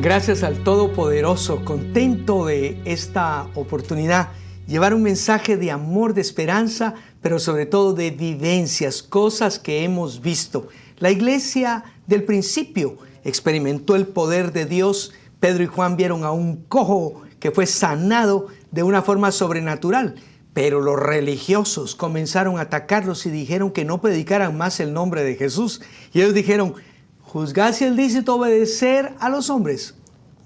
Gracias al Todopoderoso, contento de esta oportunidad, llevar un mensaje de amor, de esperanza, pero sobre todo de vivencias, cosas que hemos visto. La iglesia del principio experimentó el poder de Dios. Pedro y Juan vieron a un cojo que fue sanado de una forma sobrenatural, pero los religiosos comenzaron a atacarlos y dijeron que no predicaran más el nombre de Jesús. Y ellos dijeron: juzgad si es lícito obedecer a los hombres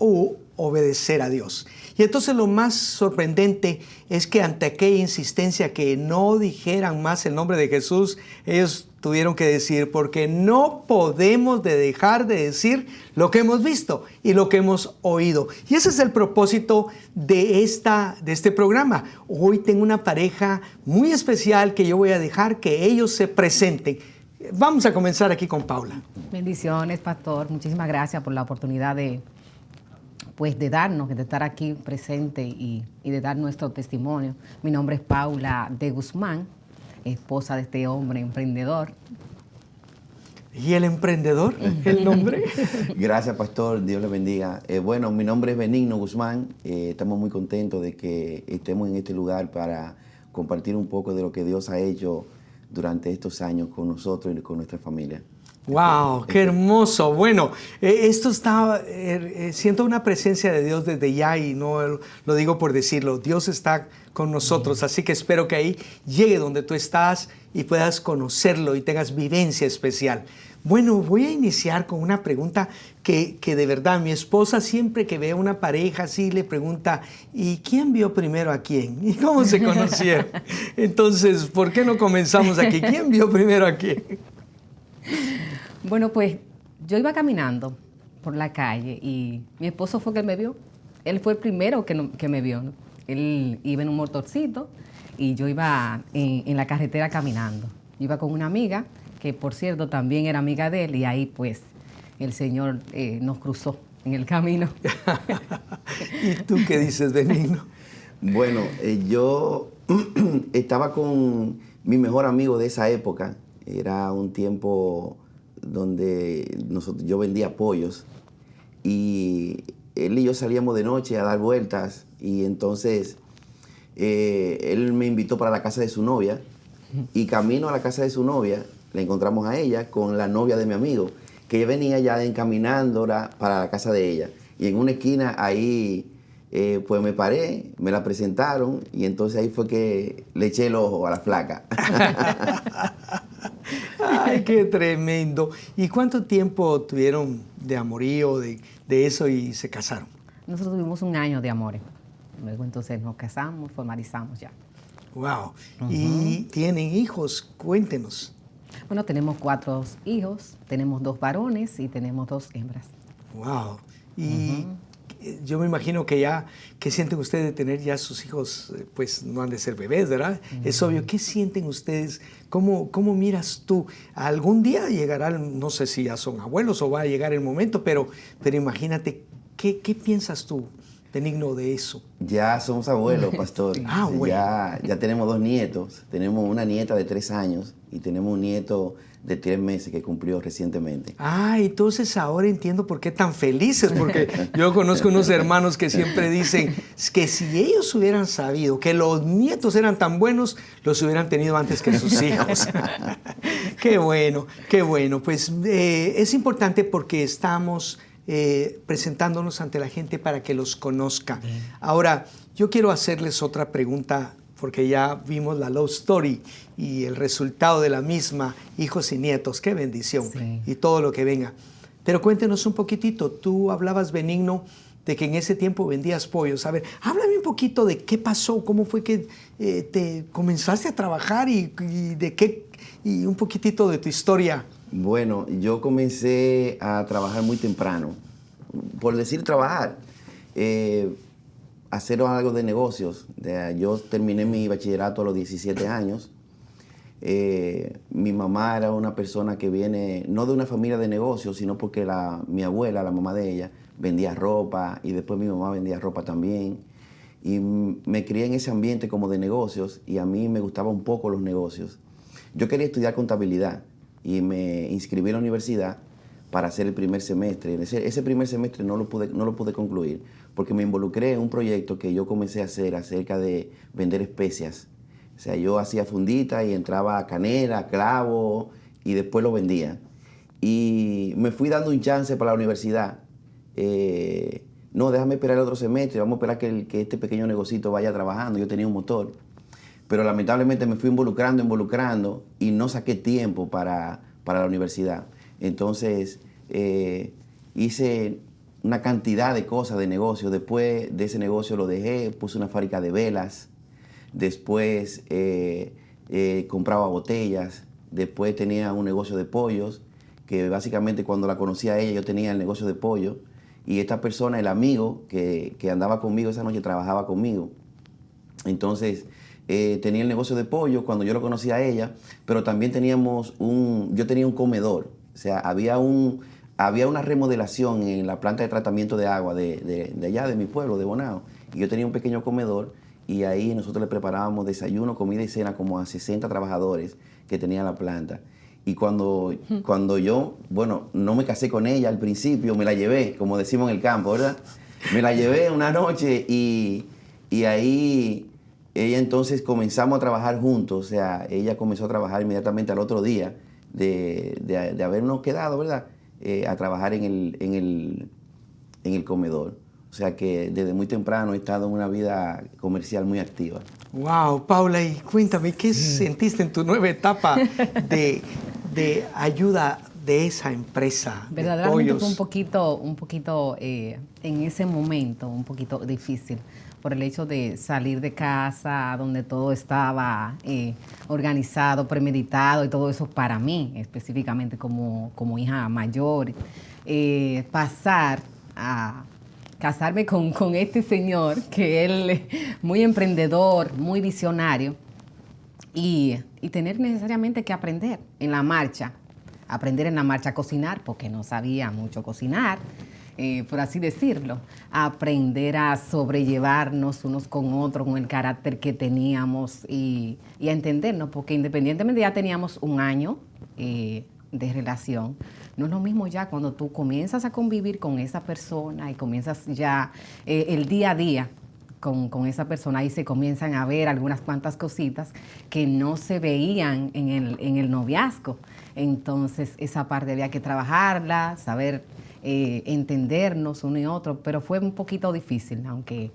o obedecer a Dios. Y entonces lo más sorprendente es que ante aquella insistencia que no dijeran más el nombre de Jesús, ellos tuvieron que decir: porque no podemos dejar de decir lo que hemos visto y lo que hemos oído. Y ese es el propósito de este programa. Hoy tengo una pareja muy especial que yo voy a dejar que ellos se presenten. Vamos a comenzar aquí con Paula. Bendiciones, pastor. Muchísimas gracias por la oportunidad de darnos, de estar aquí presente y de dar nuestro testimonio. Mi nombre es Paula de Guzmán, esposa de este hombre emprendedor. ¿Y el emprendedor? ¿El nombre? Gracias, pastor. Dios le bendiga. Bueno, mi nombre es Benigno Guzmán. Estamos muy contentos de que estemos en este lugar para compartir un poco de lo que Dios ha hecho durante estos años con nosotros y con nuestra familia. ¡Wow! ¡Qué hermoso! Bueno, esto está, siento una presencia de Dios desde ya y no lo digo por decirlo. Dios está con nosotros, así que espero que ahí llegue donde tú estás y puedas conocerlo y tengas vivencia especial. Bueno, voy a iniciar con una pregunta que de verdad mi esposa siempre que ve a una pareja así le pregunta: ¿y quién vio primero a quién? ¿Y cómo se conocieron? Entonces, ¿por qué no comenzamos aquí? ¿Quién vio primero a quién? Bueno, pues yo iba caminando por la calle y mi esposo fue que me vio. Él fue el primero que me vio, ¿no? Él iba en un motorcito y yo iba en la carretera caminando. Yo iba con una amiga que, por cierto, también era amiga de él, y ahí pues el Señor nos cruzó en el camino. ¿Y tú qué dices, Benigno? Bueno, yo estaba con mi mejor amigo de esa época. Era un tiempo donde yo vendía pollos y él y yo salíamos de noche a dar vueltas, y entonces él me invitó para la casa de su novia, y camino a la casa de su novia le encontramos a ella con la novia de mi amigo, que venía ya encaminándola para la casa de ella, y en una esquina ahí pues me paré, me la presentaron, y entonces ahí fue que le eché el ojo a la flaca. ¡Ay, qué tremendo! ¿Y cuánto tiempo tuvieron de amorío, de eso, y se casaron? Nosotros tuvimos un año de amores. Luego entonces nos casamos, formalizamos ya. ¡Wow! ¿Y tienen hijos? Cuéntenos. Bueno, tenemos 4 hijos, tenemos 2 varones y tenemos 2 hembras. ¡Wow! Y yo me imagino que ya, ¿qué sienten ustedes de tener ya sus hijos? Pues no han de ser bebés, ¿verdad? Es obvio. ¿Qué sienten ustedes? ¿Cómo miras tú? Algún día llegarán, no sé si ya son abuelos o va a llegar el momento, pero imagínate, ¿qué piensas tú, Benigno, de eso? Ya somos abuelos, pastor. Sí. Ah, bueno. Ya tenemos 2 nietos. Tenemos una nieta de 3 años y tenemos un nieto de 3 meses que cumplió recientemente. Ah, entonces ahora entiendo por qué tan felices, porque yo conozco unos hermanos que siempre dicen que si ellos hubieran sabido que los nietos eran tan buenos, los hubieran tenido antes que sus hijos. Qué bueno, qué bueno. Pues es importante porque estamos presentándonos ante la gente para que los conozca. Ahora, yo quiero hacerles otra pregunta, porque ya vimos la love story y el resultado de la misma, hijos y nietos. ¡Qué bendición! Sí. Y todo lo que venga. Pero cuéntenos un poquitito. Tú hablabas, Benigno, de que en ese tiempo vendías pollos. A ver, háblame un poquito de qué pasó, cómo fue que te comenzaste a trabajar y de qué, y un poquitito de tu historia. Bueno, yo comencé a trabajar muy temprano. Por decir trabajar, hacer algo de negocios. Yo terminé mi bachillerato a los 17 años. Mi mamá era una persona que viene, no de una familia de negocios, sino porque mi abuela, la mamá de ella, vendía ropa, y después mi mamá vendía ropa también. Y me crié en ese ambiente como de negocios, y a mí me gustaban un poco los negocios. Yo quería estudiar contabilidad y me inscribí en la universidad, para hacer el primer semestre. Ese primer semestre no lo pude concluir porque me involucré en un proyecto que yo comencé a hacer acerca de vender especias. O sea, yo hacía fundita y entraba canela, clavo y después lo vendía. Y me fui dando un chance para la universidad. No, déjame esperar el otro semestre, vamos a esperar que este pequeño negocito vaya trabajando. Yo tenía un motor. Pero lamentablemente me fui involucrando y no saqué tiempo para la universidad. Entonces hice una cantidad de cosas de negocio. Después de ese negocio lo dejé, puse una fábrica de velas. Después compraba botellas. Después tenía un negocio de pollos, que básicamente cuando la conocí a ella yo tenía el negocio de pollo. Y esta persona, el amigo que andaba conmigo esa noche, trabajaba conmigo. Entonces tenía el negocio de pollo cuando yo lo conocí a ella, pero también yo tenía un comedor. O sea, había una remodelación en la planta de tratamiento de agua de allá, de mi pueblo, de Bonao. Y yo tenía un pequeño comedor y ahí nosotros le preparábamos desayuno, comida y cena como a 60 trabajadores que tenía la planta. Y cuando yo, bueno, no me casé con ella al principio, me la llevé, como decimos en el campo, ¿verdad? Me la llevé una noche y ahí ella entonces comenzamos a trabajar juntos. O sea, ella comenzó a trabajar inmediatamente al otro día de habernos quedado, ¿verdad? A trabajar en el comedor. O sea que desde muy temprano he estado en una vida comercial muy activa. Wow, Paula, y cuéntame, ¿qué sentiste en tu nueva etapa de ayuda de esa empresa de Verdaderamente pollos? fue un poquito en ese momento, un poquito difícil, por el hecho de salir de casa, donde todo estaba organizado, premeditado y todo eso para mí, específicamente como hija mayor, pasar a casarme con este señor, que él muy emprendedor, muy visionario, y tener necesariamente que aprender en la marcha a cocinar, porque no sabía mucho cocinar, por así decirlo, aprender a sobrellevarnos unos con otros, con el carácter que teníamos y a entendernos, porque independientemente ya teníamos un año de relación, no es lo mismo ya cuando tú comienzas a convivir con esa persona y comienzas ya el día a día con esa persona, y se comienzan a ver algunas cuantas cositas que no se veían en el noviazgo. Entonces esa parte había que trabajarla, saber entendernos uno y otro, pero fue un poquito difícil, aunque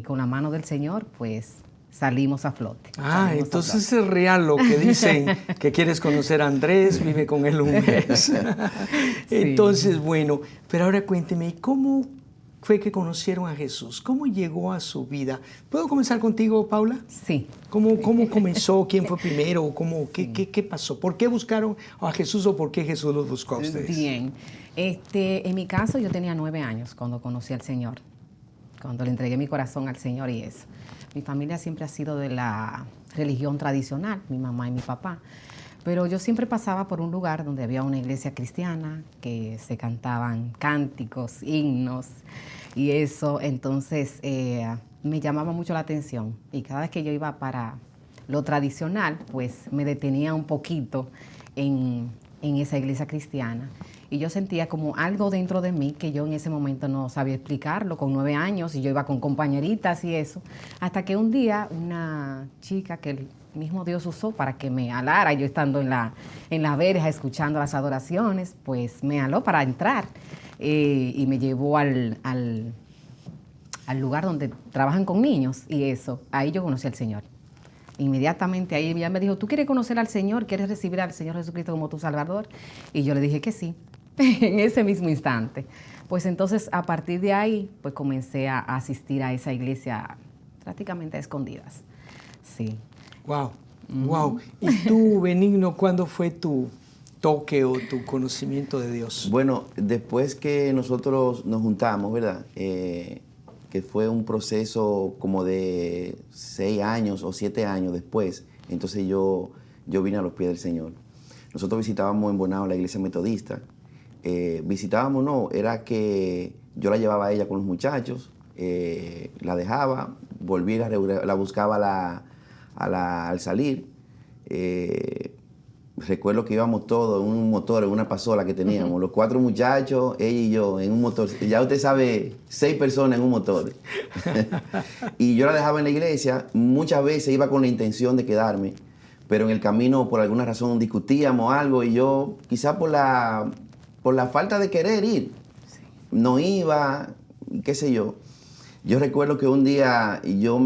con la mano del Señor pues salimos a flote. Entonces es real lo que dicen, que quieres conocer a Andrés, vive con él un mes. Sí. Entonces, bueno, pero ahora cuénteme, ¿cómo fue que conocieron a Jesús? ¿Cómo llegó a su vida? ¿Puedo comenzar contigo, Paula? Sí. ¿Cómo comenzó? ¿Quién fue primero? ¿Qué pasó? ¿Por qué buscaron a Jesús o por qué Jesús los buscó a ustedes? Bien. En mi caso, yo tenía 9 años cuando conocí al Señor, cuando le entregué mi corazón al Señor y eso. Mi familia siempre ha sido de la religión tradicional, mi mamá y mi papá. Pero yo siempre pasaba por un lugar donde había una iglesia cristiana, que se cantaban cánticos, himnos y eso. Entonces me llamaba mucho la atención. Y cada vez que yo iba para lo tradicional, pues me detenía un poquito en esa iglesia cristiana. Y yo sentía como algo dentro de mí que yo en ese momento no sabía explicarlo, con 9 años, y yo iba con compañeritas y eso. Hasta que un día una chica que el mismo Dios usó para que me alara, yo estando en la verja escuchando las adoraciones, pues me aló para entrar y me llevó al lugar donde trabajan con niños y eso. Ahí yo conocí al Señor. Inmediatamente ahí ella me dijo, ¿tú quieres conocer al Señor? ¿Quieres recibir al Señor Jesucristo como tu Salvador? Y yo le dije que sí, en ese mismo instante. Pues entonces a partir de ahí pues comencé a asistir a esa iglesia prácticamente a escondidas. Sí. Wow, wow. ¿Y tú, Benigno, cuándo fue tu toque o tu conocimiento de Dios? Bueno, después que nosotros nos juntamos, ¿verdad? Que fue un proceso como de 6 años o 7 años después, entonces yo vine a los pies del Señor. Nosotros visitábamos en Bonao la iglesia metodista. Era que yo la llevaba a ella con los muchachos, la dejaba, volvía, la buscaba al salir. recuerdo que íbamos todos en un motor, en una pasola que teníamos, los 4 muchachos, ella y yo, en un motor. Ya usted sabe, 6 personas en un motor. Y yo la dejaba en la iglesia, muchas veces iba con la intención de quedarme, pero en el camino por alguna razón discutíamos algo y yo, quizás por la falta de querer ir, no iba, qué sé yo. Yo recuerdo que un día yo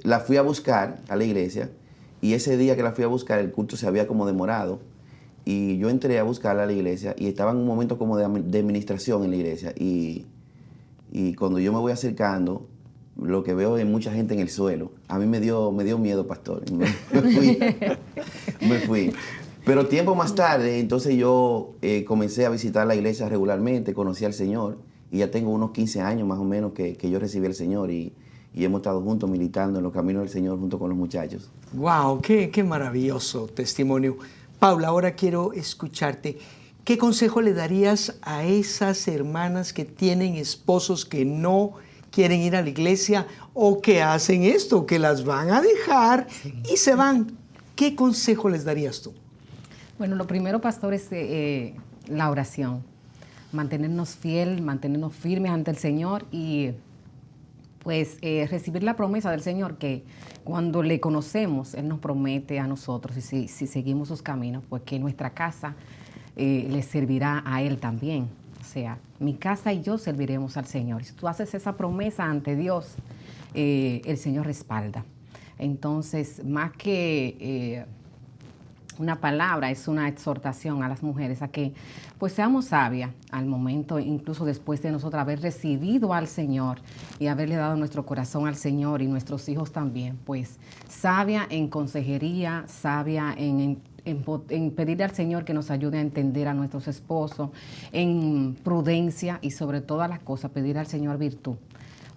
la fui a buscar a la iglesia y ese día que la fui a buscar el culto se había como demorado y yo entré a buscarla a la iglesia y estaba en un momento como de administración en la iglesia y cuando yo me voy acercando lo que veo es mucha gente en el suelo. A mí me dio miedo, pastor. Me fui. Pero tiempo más tarde, entonces yo comencé a visitar la iglesia regularmente, conocí al Señor y ya tengo unos 15 años más o menos que yo recibí al Señor y hemos estado juntos militando en los caminos del Señor junto con los muchachos. ¡Wow! ¡Qué maravilloso testimonio! Paula, ahora quiero escucharte. ¿Qué consejo le darías a esas hermanas que tienen esposos que no quieren ir a la iglesia o que hacen esto, que las van a dejar y se van? ¿Qué consejo les darías tú? Bueno, lo primero, pastor, es la oración. Mantenernos fieles, mantenernos firmes ante el Señor y pues recibir la promesa del Señor que cuando le conocemos, Él nos promete a nosotros, y si seguimos sus caminos, pues que nuestra casa le servirá a Él también. O sea, mi casa y yo serviremos al Señor. Si tú haces esa promesa ante Dios, el Señor respalda. Entonces, más que una palabra, es una exhortación a las mujeres a que pues seamos sabias al momento, incluso después de nosotros haber recibido al Señor y haberle dado nuestro corazón al Señor y nuestros hijos también, pues sabia en consejería, sabia en pedirle al Señor que nos ayude a entender a nuestros esposos, en prudencia y sobre todas las cosas pedir al Señor virtud.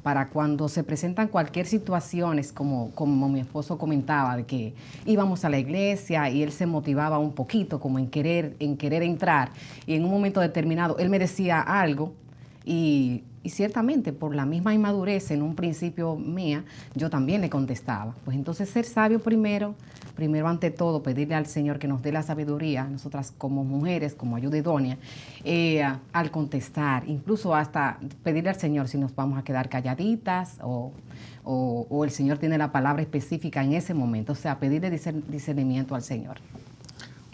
Para cuando se presentan cualquier situaciones, como mi esposo comentaba, de que íbamos a la iglesia y él se motivaba un poquito como en querer entrar, y en un momento determinado él me decía algo y ciertamente por la misma inmadurez en un principio mía, yo también le contestaba. Pues entonces ser sabio primero ante todo, pedirle al Señor que nos dé la sabiduría, nosotras como mujeres, como ayuda idónea, al contestar, incluso hasta pedirle al Señor si nos vamos a quedar calladitas o el Señor tiene la palabra específica en ese momento, o sea, pedirle discernimiento al Señor.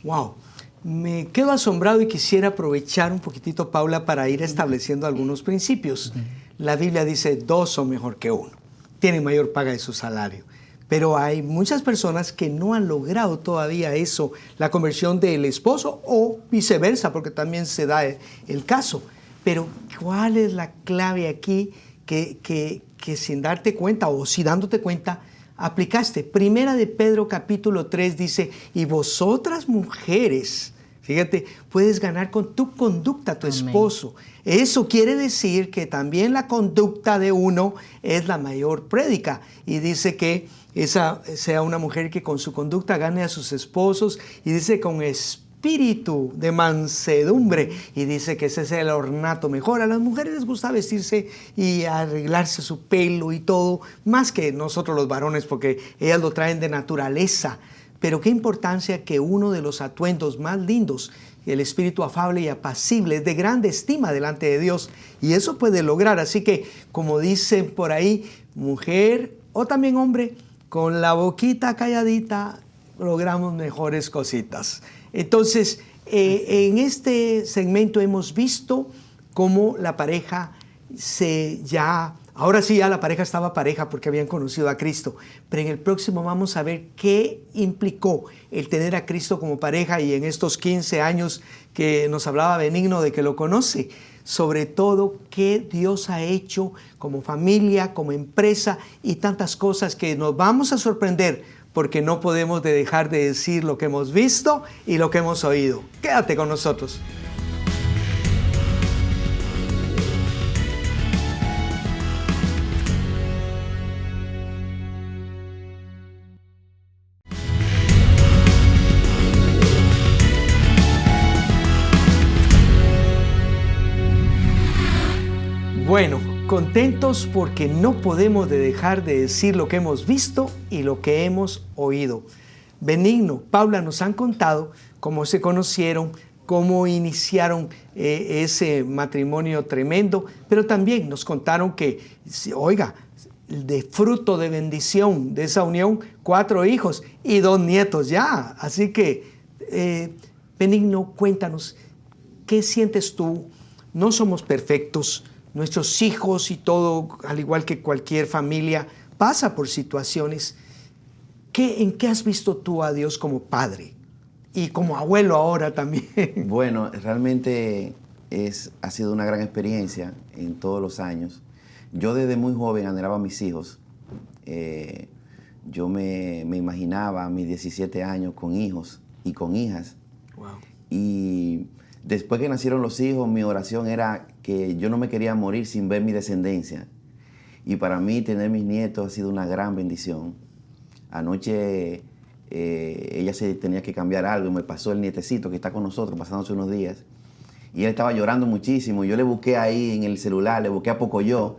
¡Wow! Me quedo asombrado y quisiera aprovechar un poquitito, Paula, para ir estableciendo algunos principios. La Biblia dice 2 son mejor que 1, tienen mayor paga de su salario. Pero hay muchas personas que no han logrado todavía eso, la conversión del esposo o viceversa, porque también se da el caso. Pero ¿cuál es la clave aquí que sin darte cuenta o si dándote cuenta aplicaste? Primera de Pedro capítulo 3 dice, y vosotras mujeres, fíjate, puedes ganar con tu conducta a tu esposo. Eso quiere decir que también la conducta de uno es la mayor prédica. Y dice que esa sea una mujer que con su conducta gane a sus esposos, y dice con espíritu de mansedumbre, y dice que ese es el ornato mejor. A las mujeres les gusta vestirse y arreglarse su pelo y todo, más que nosotros los varones, porque ellas lo traen de naturaleza. Pero qué importancia que uno de los atuendos más lindos, el espíritu afable y apacible, es de grande estima delante de Dios, y eso puede lograr. Así que, como dicen por ahí, mujer o también hombre, con la boquita calladita logramos mejores cositas. Entonces, en este segmento hemos visto cómo la pareja ahora sí ya la pareja estaba pareja porque habían conocido a Cristo, pero en el próximo vamos a ver qué implicó el tener a Cristo como pareja, y en estos 15 años que nos hablaba Benigno de que lo conoce, sobre todo qué Dios ha hecho como familia, como empresa y tantas cosas que nos vamos a sorprender, porque no podemos dejar de decir lo que hemos visto y lo que hemos oído. Quédate con nosotros. Bueno, contentos porque no podemos dejar de decir lo que hemos visto y lo que hemos oído. Benigno, Paula nos han contado cómo se conocieron, cómo iniciaron ese matrimonio tremendo, pero también nos contaron que, oiga, de fruto de bendición de esa unión, 4 hijos y 2 nietos ya. Así que, Benigno, cuéntanos, ¿qué sientes tú? No somos perfectos, nuestros hijos y todo, al igual que cualquier familia, pasa por situaciones. ¿En qué has visto tú a Dios como padre? Y como abuelo ahora también. Bueno, realmente ha sido una gran experiencia en todos los años. Yo desde muy joven anhelaba a mis hijos. Yo me imaginaba a mis 17 años con hijos y con hijas. Wow. Y después que nacieron los hijos, mi oración era que yo no me quería morir sin ver mi descendencia. Y para mí tener mis nietos ha sido una gran bendición. Anoche ella se tenía que cambiar algo y me pasó el nietecito que está con nosotros pasándose unos días y él estaba llorando muchísimo. Yo le busqué ahí en el celular, le busqué a Pocoyo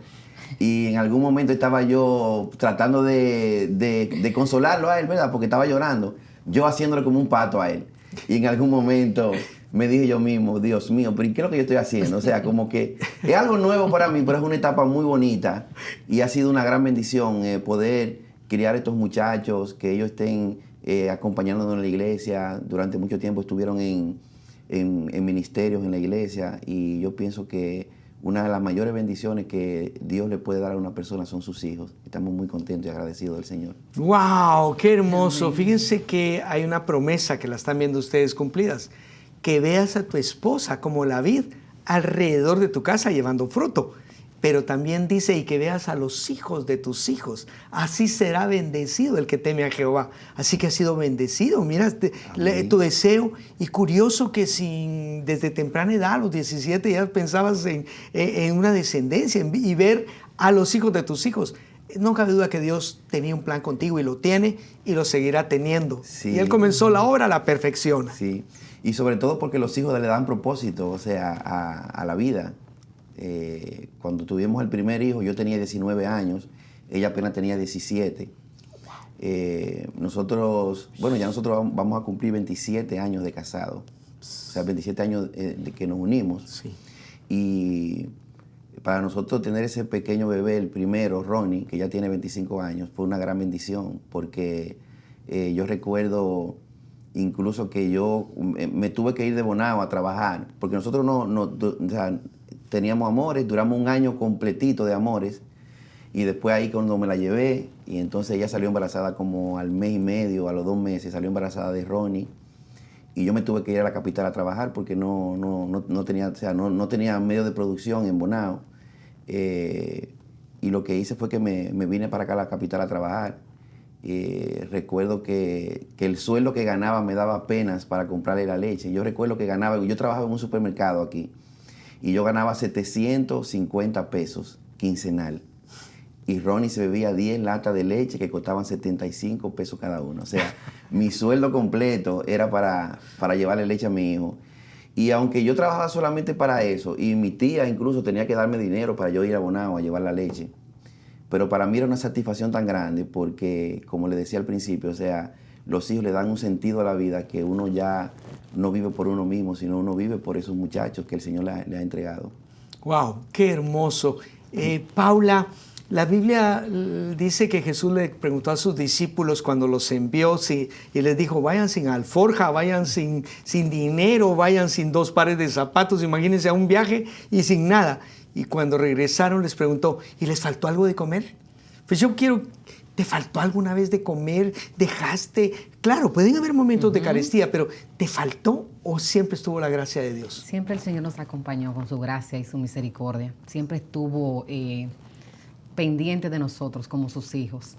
y en algún momento estaba yo tratando de consolarlo a él, ¿verdad? Porque estaba llorando, yo haciéndole como un pato a él. Y en algún momento me dije yo mismo, Dios mío, pero ¿qué es lo que yo estoy haciendo? O sea, como que es algo nuevo para mí, pero es una etapa muy bonita y ha sido una gran bendición poder criar estos muchachos, que ellos estén acompañándonos en la iglesia. Durante mucho tiempo estuvieron en ministerios en la iglesia y yo pienso que una de las mayores bendiciones que Dios le puede dar a una persona son sus hijos. Estamos muy contentos y agradecidos del Señor. ¡Wow! ¡Qué hermoso! Fíjense que hay una promesa que la están viendo ustedes cumplidas. Que veas a tu esposa como la vid alrededor de tu casa llevando fruto. Pero también dice, y que veas a los hijos de tus hijos. Así será bendecido el que teme a Jehová. Así que has sido bendecido. Mira tu deseo. Y curioso que desde temprana edad, a los 17, ya pensabas en una descendencia y ver a los hijos de tus hijos. No cabe duda que Dios tenía un plan contigo y lo tiene y lo seguirá teniendo. Sí. Y Él comenzó la obra, la perfecciona. Sí, y sobre todo porque los hijos le dan propósito, o sea, a la vida. Cuando tuvimos el primer hijo, yo tenía 19 años, ella apenas tenía 17. Nosotros vamos a cumplir 27 años de casado, o sea, 27 años de que nos unimos. Sí. Y para nosotros tener ese pequeño bebé, el primero, Ronnie, que ya tiene 25 años, fue una gran bendición, porque yo recuerdo incluso que yo me tuve que ir de Bonao a trabajar, porque nosotros teníamos amores, duramos un año completito de amores, y después ahí cuando me la llevé, y entonces ella salió embarazada como al mes y medio, a los 2 meses, salió embarazada de Ronnie, y yo me tuve que ir a la capital a trabajar porque no tenía medio de producción en Bonao, y lo que hice fue que me vine para acá a la capital a trabajar. Recuerdo que el sueldo que ganaba me daba apenas para comprarle la leche. Yo recuerdo que yo trabajaba en un supermercado aquí, y yo ganaba 750 pesos quincenal. Y Ronnie se bebía 10 latas de leche que costaban 75 pesos cada uno. O sea, mi sueldo completo era para llevarle leche a mi hijo. Y aunque yo trabajaba solamente para eso, y mi tía incluso tenía que darme dinero para yo ir a Bonao a llevar la leche, pero para mí era una satisfacción tan grande porque, como le decía al principio, o sea, los hijos le dan un sentido a la vida que uno ya no vive por uno mismo, sino uno vive por esos muchachos que el Señor le ha entregado. ¡Wow! ¡Qué hermoso! Paula, la Biblia dice que Jesús le preguntó a sus discípulos cuando los envió y les dijo, vayan sin alforja, vayan sin dinero, vayan sin 2 pares de zapatos, imagínense a un viaje y sin nada. Y cuando regresaron les preguntó, ¿y les faltó algo de comer? Pues yo quiero... ¿Te faltó alguna vez de comer? ¿Dejaste? Claro, pueden haber momentos de carestía, pero ¿te faltó o siempre estuvo la gracia de Dios? Siempre el Señor nos acompañó con su gracia y su misericordia. Siempre estuvo pendiente de nosotros como sus hijos.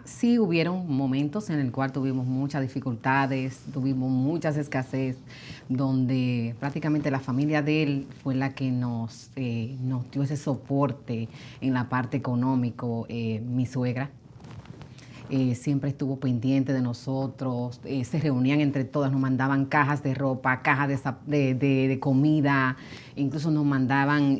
Sí hubieron momentos en el cual tuvimos muchas dificultades, tuvimos muchas escasez, donde prácticamente la familia de él fue la que nos dio ese soporte en la parte económico. Mi suegra siempre estuvo pendiente de nosotros, se reunían entre todas, nos mandaban cajas de ropa, cajas de comida, incluso nos mandaban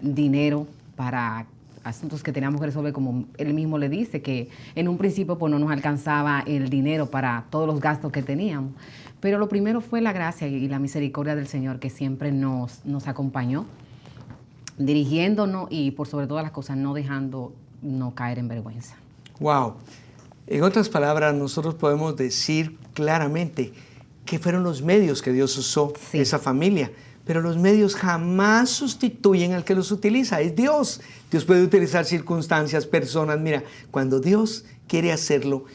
dinero para asuntos que teníamos que resolver, como él mismo le dice, que en un principio pues no nos alcanzaba el dinero para todos los gastos que teníamos. Pero lo primero fue la gracia y la misericordia del Señor, que siempre nos acompañó, dirigiéndonos y por sobre todas las cosas no dejándonos caer en vergüenza. Wow. En otras palabras, nosotros podemos decir claramente que fueron los medios que Dios usó, Sí. esa familia. Pero los medios jamás sustituyen al que los utiliza, es Dios. Dios puede utilizar circunstancias, personas. Mira, cuando Dios quiere hacerlo,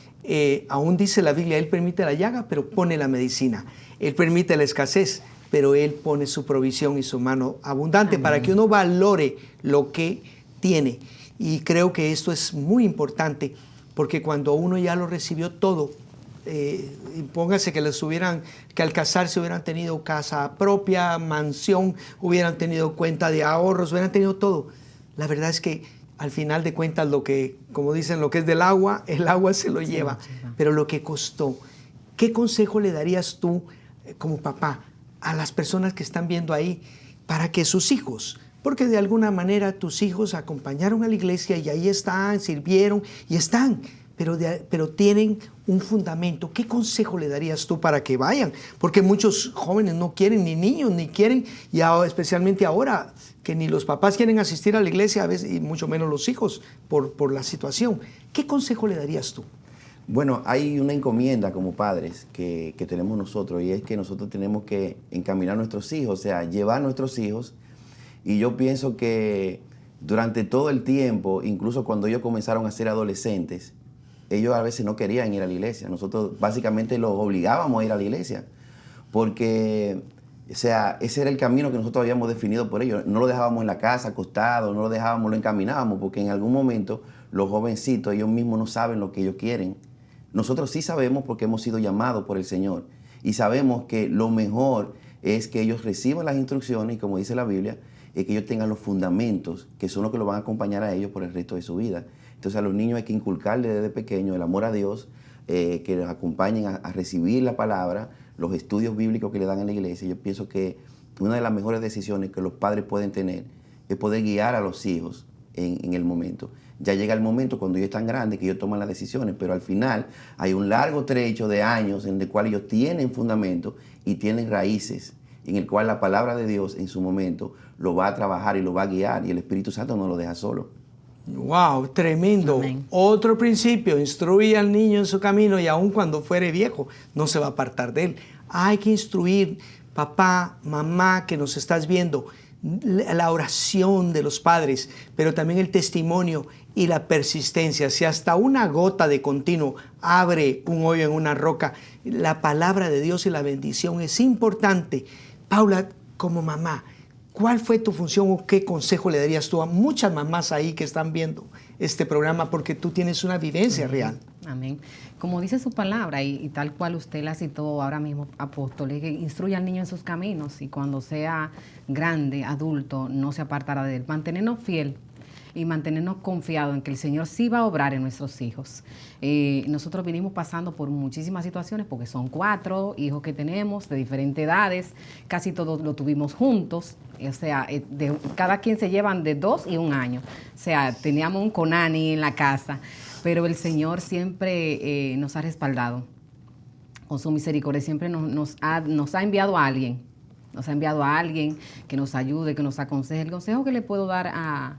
aún dice la Biblia, Él permite la llaga, pero pone la medicina. Él permite la escasez, pero Él pone su provisión y su mano abundante. Amén. Para que uno valore lo que tiene. Y creo que esto es muy importante, porque cuando uno ya lo recibió todo, póngase que que al casarse hubieran tenido casa propia, mansión, hubieran tenido cuenta de ahorros, hubieran tenido todo. La verdad es que al final de cuentas como dicen, lo que es del agua, el agua se lo lleva. Pero lo que costó, ¿qué consejo le darías tú como papá a las personas que están viendo ahí para que sus hijos, porque de alguna manera tus hijos acompañaron a la iglesia y ahí están, sirvieron y están, pero tienen un fundamento? ¿Qué consejo le darías tú para que vayan? Porque muchos jóvenes no quieren, ni niños, ni quieren, y especialmente ahora que ni los papás quieren asistir a la iglesia a veces, y mucho menos los hijos por la situación. ¿Qué consejo le darías tú? Bueno, hay una encomienda como padres que tenemos nosotros, y es que nosotros tenemos que encaminar a nuestros hijos, o sea, llevar a nuestros hijos. Y yo pienso que durante todo el tiempo, incluso cuando ellos comenzaron a ser adolescentes, ellos a veces no querían ir a la iglesia. Nosotros básicamente los obligábamos a ir a la iglesia, porque, o sea, ese era el camino que nosotros habíamos definido por ellos. No lo dejábamos en la casa acostado, no lo dejábamos, lo encaminábamos, porque en algún momento los jovencitos, ellos mismos no saben lo que ellos quieren. Nosotros sí sabemos, porque hemos sido llamados por el Señor, y sabemos que lo mejor es que ellos reciban las instrucciones, y como dice la Biblia, es que ellos tengan los fundamentos, que son los que los van a acompañar a ellos por el resto de su vida. Entonces a los niños hay que inculcarles desde pequeño el amor a Dios, que los acompañen a recibir la palabra, los estudios bíblicos que le dan en la iglesia. Yo pienso que una de las mejores decisiones que los padres pueden tener es poder guiar a los hijos en el momento. Ya llega el momento cuando ellos están grandes que ellos toman las decisiones, pero al final hay un largo trecho de años en el cual ellos tienen fundamento y tienen raíces, en el cual la palabra de Dios en su momento lo va a trabajar y lo va a guiar, y el Espíritu Santo no lo deja solo. ¡Wow! Tremendo. Amén. Otro principio: instruye al niño en su camino, y aun cuando fuere viejo no se va a apartar de él. Hay que instruir, papá, mamá, que nos estás viendo, la oración de los padres, pero también el testimonio y la persistencia. Si hasta una gota de continuo abre un hoyo en una roca, la palabra de Dios y la bendición es importante. Paula, como mamá, ¿cuál fue tu función o qué consejo le darías tú a muchas mamás ahí que están viendo este programa? Porque tú tienes una vivencia real. Amén. Como dice su palabra, y tal cual usted la citó ahora mismo, apóstol, es que instruya al niño en sus caminos, y cuando sea grande, adulto, no se apartará de él. Mantenernos fiel y mantenernos confiados en que el Señor sí va a obrar en nuestros hijos. Nosotros vinimos pasando por muchísimas situaciones, porque son 4 hijos que tenemos de diferentes edades, casi todos lo tuvimos juntos. O sea, cada quien se llevan de 2 y 1 año. O sea, teníamos un Conani en la casa, pero el Señor siempre nos ha respaldado con su misericordia. Siempre nos ha enviado a alguien. Nos ha enviado a alguien que nos ayude, que nos aconseje. El consejo que le puedo dar a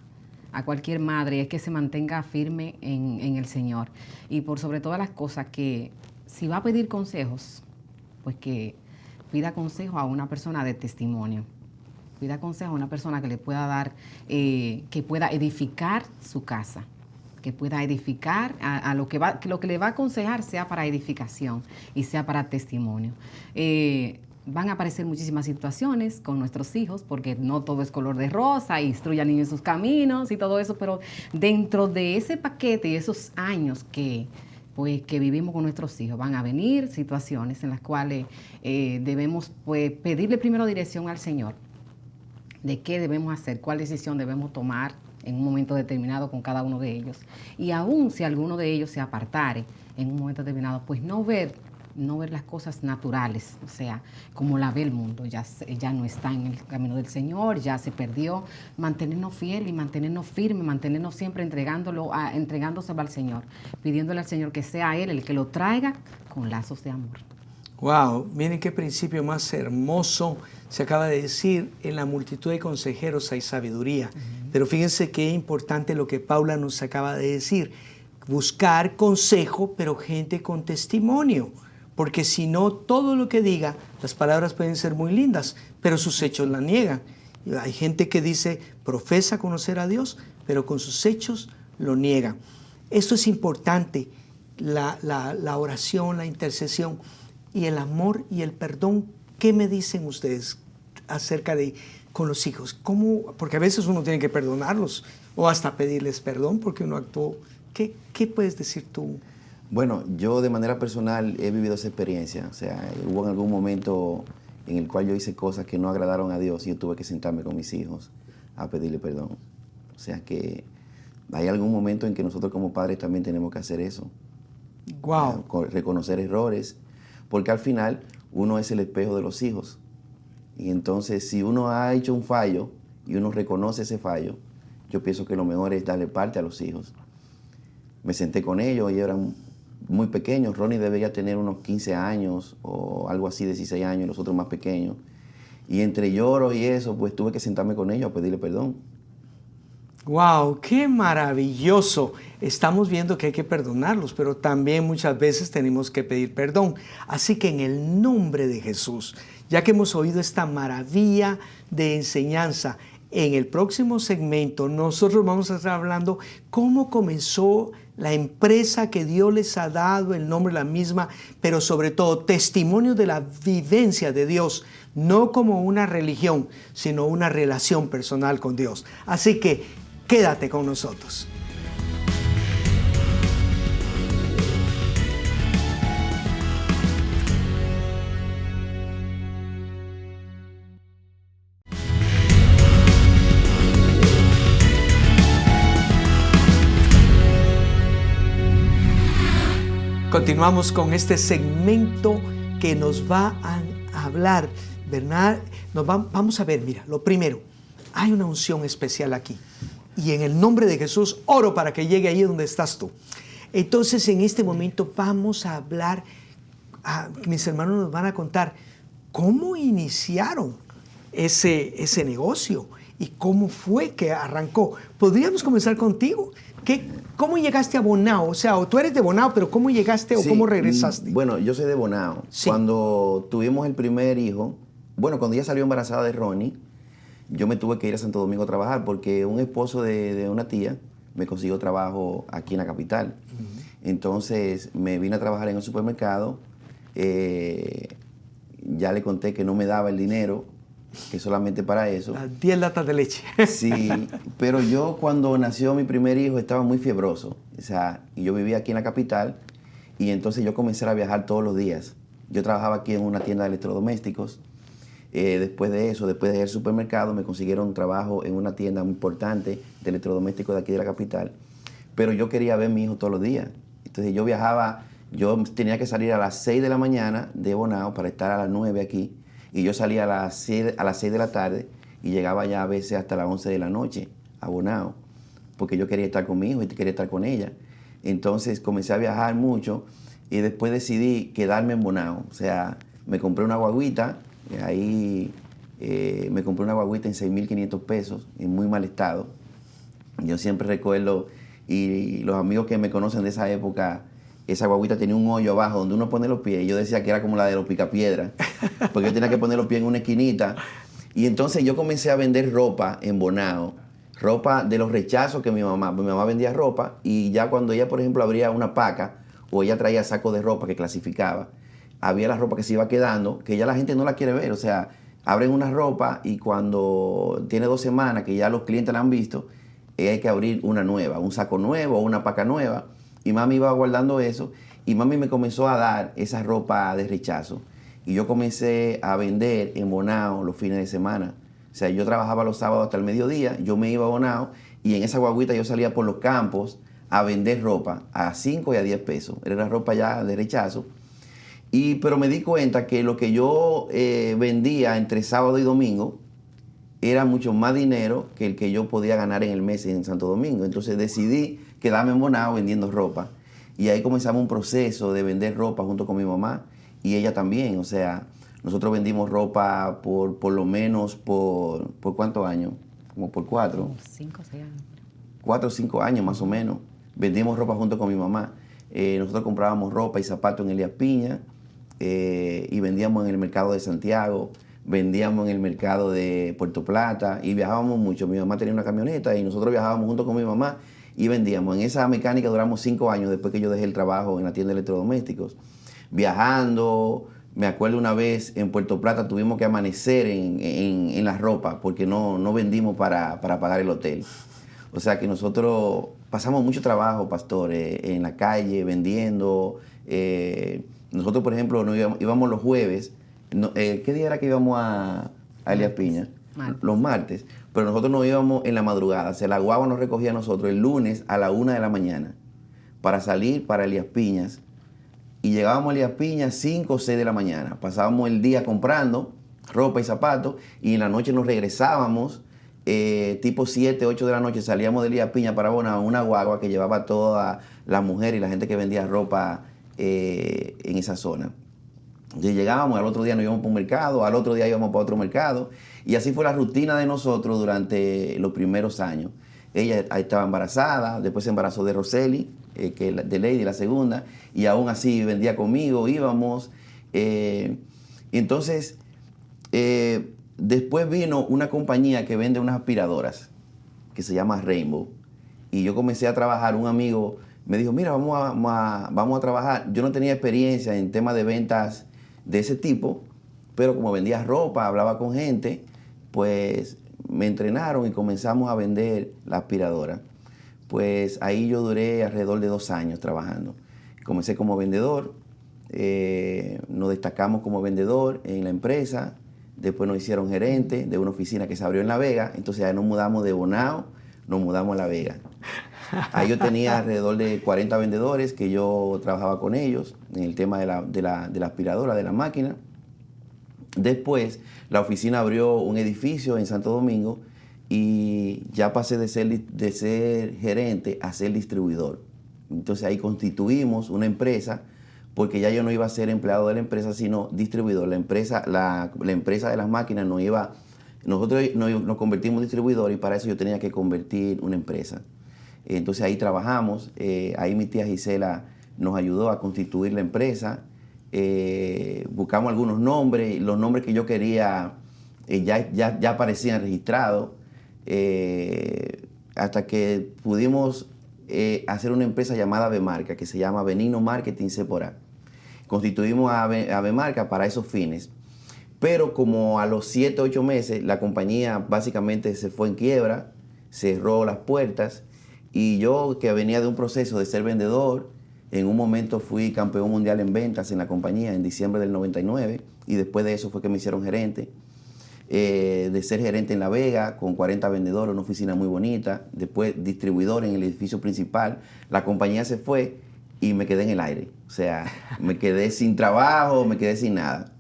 cualquier madre es que se mantenga firme en el Señor. Y por sobre todas las cosas, que si va a pedir consejos, pues que pida consejo a una persona de testimonio. Pida consejo a una persona que le pueda dar, que pueda edificar su casa, que pueda edificar a lo que le va a aconsejar sea para edificación y sea para testimonio. Van a aparecer muchísimas situaciones con nuestros hijos, porque no todo es color de rosa, instruye al niño en sus caminos y todo eso, pero dentro de ese paquete y esos años que vivimos con nuestros hijos, van a venir situaciones en las cuales debemos pedirle primero dirección al Señor de qué debemos hacer, cuál decisión debemos tomar en un momento determinado con cada uno de ellos. Y aún si alguno de ellos se apartare en un momento determinado, pues no ver no ver las cosas naturales, o sea, como la ve el mundo, ya no está en el camino del Señor, ya se perdió, mantenernos fieles y mantenernos firmes, mantenernos siempre entregándose al Señor, pidiéndole al Señor que sea Él el que lo traiga con lazos de amor. Wow, miren qué principio más hermoso se acaba de decir: en la multitud de consejeros hay sabiduría. Pero fíjense qué importante lo que Paula nos acaba de decir: buscar consejo, pero gente con testimonio, porque si no, todo lo que diga, las palabras pueden ser muy lindas, pero sus hechos la niegan. Hay gente que dice, profesa conocer a Dios, pero con sus hechos lo niegan. Esto es importante, la oración, la intercesión y el amor y el perdón. ¿Qué me dicen ustedes acerca de con los hijos? ¿Cómo? Porque a veces uno tiene que perdonarlos o hasta pedirles perdón porque uno actuó. ¿Qué puedes decir tú? Bueno, yo de manera personal he vivido esa experiencia. O sea, hubo en algún momento en el cual yo hice cosas que no agradaron a Dios y yo tuve que sentarme con mis hijos a pedirle perdón. O sea que hay algún momento en que nosotros como padres también tenemos que hacer eso. Wow. Reconocer errores, porque al final uno es el espejo de los hijos. Y entonces si uno ha hecho un fallo y uno reconoce ese fallo, yo pienso que lo mejor es darle parte a los hijos. Me senté con ellos, ellos eran muy pequeños. Ronnie debería tener unos 15 años o algo así, 16 años, los otros más pequeños. Y entre lloros y eso, pues tuve que sentarme con ellos a pedirle perdón. ¡Wow! ¡Qué maravilloso! Estamos viendo que hay que perdonarlos, pero también muchas veces tenemos que pedir perdón. Así que en el nombre de Jesús, ya que hemos oído esta maravilla de enseñanza, en el próximo segmento nosotros vamos a estar hablando cómo comenzó la empresa que Dios les ha dado, el nombre la misma, pero sobre todo testimonio de la vivencia de Dios, no como una religión, sino una relación personal con Dios. Así que quédate con nosotros. Continuamos con este segmento que nos va a hablar, ¿verdad? Vamos a ver, mira, lo primero, hay una unción especial aquí. Y en el nombre de Jesús, oro para que llegue ahí donde estás tú. Entonces, en este momento vamos a hablar, mis hermanos nos van a contar cómo iniciaron ese negocio y cómo fue que arrancó. ¿Podríamos comenzar contigo? ¿Cómo llegaste a Bonao? O sea, tú eres de Bonao, pero ¿cómo llegaste o cómo regresaste? Bueno, yo soy de Bonao. Sí. Cuando tuvimos el primer hijo, bueno, cuando ella salió embarazada de Ronnie, yo me tuve que ir a Santo Domingo a trabajar porque un esposo de una tía me consiguió trabajo aquí en la capital. Entonces me vine a trabajar en el supermercado. Ya le conté que no me daba el dinero, que solamente para eso. Las 10 latas de leche. Sí, pero yo cuando nació mi primer hijo estaba muy fiebroso. O sea, y yo vivía aquí en la capital y entonces yo comencé a viajar todos los días. Yo trabajaba aquí en una tienda de electrodomésticos. Después de eso, después de ir al supermercado, me consiguieron trabajo en una tienda muy importante de electrodomésticos de aquí de la capital. Pero yo quería ver a mi hijo todos los días. Entonces yo viajaba, yo tenía que salir a las 6 de la mañana de Bonao para estar a las 9 aquí. Y yo salía a las 6 de la tarde y llegaba ya a veces hasta las 11 de la noche a Bonao. Porque yo quería estar con mi hijo y quería estar con ella. Entonces comencé a viajar mucho y después decidí quedarme en Bonao. O sea, me compré una guaguita. Ahí me compré una guaguita en 6.500 pesos, en muy mal estado. Yo siempre recuerdo, y los amigos que me conocen de esa época, esa guaguita tenía un hoyo abajo donde uno pone los pies. Y yo decía que era como la de los picapiedras, porque yo tenía que poner los pies en una esquinita. Y entonces yo comencé a vender ropa en Bonao, ropa de los rechazos que mi mamá vendía ropa. Y ya cuando ella, por ejemplo, abría una paca o ella traía sacos de ropa que clasificaba, había la ropa que se iba quedando, que ya la gente no la quiere ver. O sea, abren una ropa y cuando tiene 2 semanas que ya los clientes la han visto, hay que abrir una nueva, un saco nuevo o una paca nueva. Y mami iba guardando eso y mami me comenzó a dar esa ropa de rechazo. Y yo comencé a vender en Bonao los fines de semana. O sea, yo trabajaba los sábados hasta el mediodía, yo me iba a Bonao y en esa guaguita yo salía por los campos a vender ropa a 5 y a 10 pesos. Era la ropa ya de rechazo. Pero me di cuenta que lo que yo vendía entre sábado y domingo era mucho más dinero que el que yo podía ganar en el mes en Santo Domingo. Entonces decidí quedarme en Bonao vendiendo ropa. Y ahí comenzamos un proceso de vender ropa junto con mi mamá y ella también. O sea, nosotros vendimos ropa por lo menos ¿por cuántos años? Como por 4. 5 o 6 años. 4 o 5 años más o menos. Vendimos ropa junto con mi mamá. Nosotros comprábamos ropa y zapatos en Elías Piña y vendíamos en el mercado de Santiago, vendíamos en el mercado de Puerto Plata y viajábamos mucho. Mi mamá tenía una camioneta y nosotros viajábamos junto con mi mamá y vendíamos. En esa mecánica duramos 5 años después que yo dejé el trabajo en la tienda de electrodomésticos. Viajando, me acuerdo una vez en Puerto Plata tuvimos que amanecer en la ropa porque no vendimos para pagar el hotel. O sea que nosotros pasamos mucho trabajo, pastor, en la calle, vendiendo. Nosotros, por ejemplo, íbamos los jueves. ¿Qué día era que íbamos a Elías Piña? Martes. Los martes. Pero nosotros nos íbamos en la madrugada. O sea, la guagua nos recogía a nosotros el lunes a la 1 de la mañana para salir para Elías Piñas. Y llegábamos a Elías Piñas 5 o 6 de la mañana. Pasábamos el día comprando ropa y zapatos y en la noche nos regresábamos. Tipo 7, 8 de la noche salíamos de Elías Piña para Bonao, una guagua que llevaba a toda la mujer y la gente que vendía ropa en esa zona. Entonces llegábamos, al otro día nos íbamos para un mercado, al otro día íbamos para otro mercado y así fue la rutina de nosotros durante los primeros años. Ella estaba embarazada, después se embarazó de Roseli, que de Lady, la segunda, y aún así vendía conmigo, íbamos. Entonces, después vino una compañía que vende unas aspiradoras, que se llama Rainbow. Y yo comencé a trabajar, un amigo me dijo, mira, vamos a trabajar. Yo no tenía experiencia en temas de ventas de ese tipo, pero como vendía ropa, hablaba con gente, pues me entrenaron y comenzamos a vender la aspiradora. Pues ahí yo duré alrededor de 2 años trabajando. Comencé como vendedor, nos destacamos como vendedor en la empresa. Después nos hicieron gerente de una oficina que se abrió en La Vega. Entonces ahí nos mudamos de Bonao, nos mudamos a La Vega. Ahí yo tenía alrededor de 40 vendedores que yo trabajaba con ellos en el tema de la aspiradora, de la máquina. Después la oficina abrió un edificio en Santo Domingo y ya pasé de ser gerente a ser distribuidor. Entonces ahí constituimos una empresa porque ya yo no iba a ser empleado de la empresa, sino distribuidor. La empresa de las máquinas nosotros nos convertimos en distribuidor y para eso yo tenía que convertir una empresa. Entonces ahí trabajamos, ahí mi tía Gisela nos ayudó a constituir la empresa, buscamos algunos nombres, los nombres que yo quería ya aparecían registrados, hasta que pudimos hacer una empresa llamada Bemarca, que se llama Benigno Marketing Sephora. Constituimos a Bemarca para esos fines. Pero como a los 7 o 8 meses, la compañía básicamente se fue en quiebra, cerró las puertas, y yo, que venía de un proceso de ser vendedor, en un momento fui campeón mundial en ventas en la compañía en diciembre del 99, y después de eso fue que me hicieron gerente. De ser gerente en La Vega, con 40 vendedores, una oficina muy bonita, después distribuidor en el edificio principal. La compañía se fue y me quedé en el aire. O sea, me quedé sin trabajo, me quedé sin nada.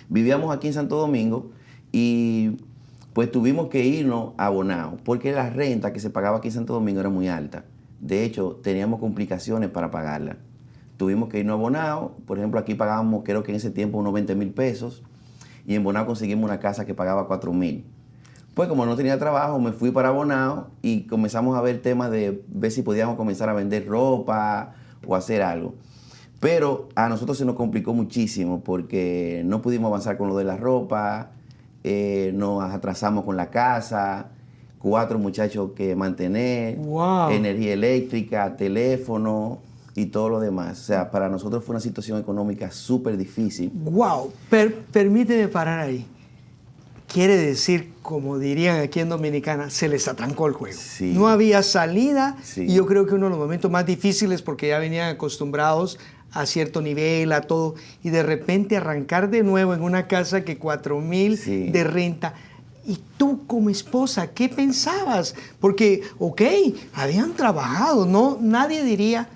Vivíamos aquí en Santo Domingo y pues tuvimos que irnos a Bonao, porque la renta que se pagaba aquí en Santo Domingo era muy alta. De hecho, teníamos complicaciones para pagarla. Tuvimos que irnos a Bonao. Por ejemplo, aquí pagábamos, creo que en ese tiempo, unos 20,000 pesos. Y en Bonao conseguimos una casa que pagaba 4,000. Pues como no tenía trabajo, me fui para Bonao y comenzamos a ver temas de ver si podíamos comenzar a vender ropa o hacer algo. Pero a nosotros se nos complicó muchísimo porque no pudimos avanzar con lo de la ropa, nos atrasamos con la casa, 4 muchachos que mantener, Wow. Energía eléctrica, teléfono y todo lo demás. O sea, para nosotros fue una situación económica súper difícil. Wow, permíteme parar ahí. Quiere decir, como dirían aquí en Dominicana, se les atrancó el juego. Sí. No había salida Sí. y yo creo que uno de los momentos más difíciles porque ya venían acostumbrados a cierto nivel, a todo, y de repente arrancar de nuevo en una casa que 4,000 Sí. de renta. Y tú como esposa, ¿qué pensabas? Porque, ok, habían trabajado, no, nadie diría,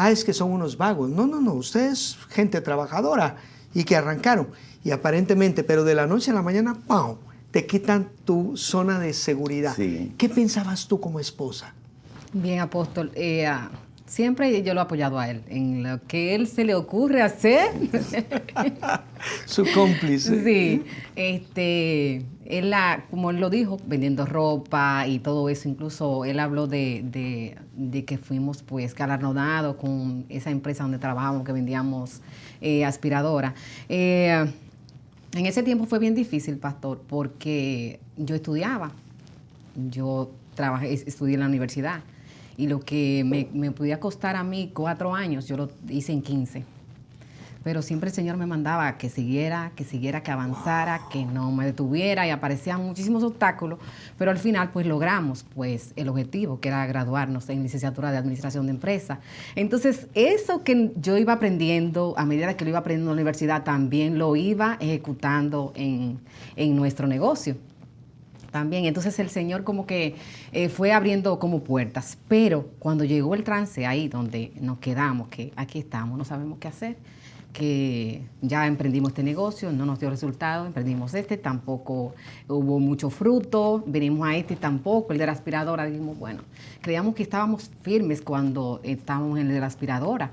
es que son unos vagos. No, ustedes gente trabajadora y que arrancaron. Y aparentemente, pero de la noche a la mañana, ¡pau!, te quitan tu zona de seguridad. Sí. ¿Qué pensabas tú como esposa? Bien, apóstol, siempre yo lo he apoyado a él. En lo que él se le ocurre hacer. Su cómplice. Sí, él, como él lo dijo, vendiendo ropa y todo eso. Incluso él habló de que fuimos pues galardonados con esa empresa donde trabajamos, que vendíamos aspiradora. En ese tiempo fue bien difícil, pastor, porque yo estudiaba. Yo estudié en la universidad. Y lo que me podía costar a mí 4 años, yo lo hice en 15. Pero siempre el Señor me mandaba que siguiera, que avanzara, que no me detuviera, y aparecían muchísimos obstáculos, pero al final pues logramos pues el objetivo, que era graduarnos en licenciatura de Administración de Empresas. Entonces, eso que yo iba aprendiendo, a medida que lo iba aprendiendo en la universidad, también lo iba ejecutando en nuestro negocio. También, entonces el Señor como que fue abriendo como puertas, pero cuando llegó el trance ahí donde nos quedamos, que aquí estamos, no sabemos qué hacer, que ya emprendimos este negocio, no nos dio resultado, emprendimos tampoco hubo mucho fruto, venimos a tampoco, el de la aspiradora, dijimos, bueno, creíamos que estábamos firmes cuando estábamos en el de la aspiradora,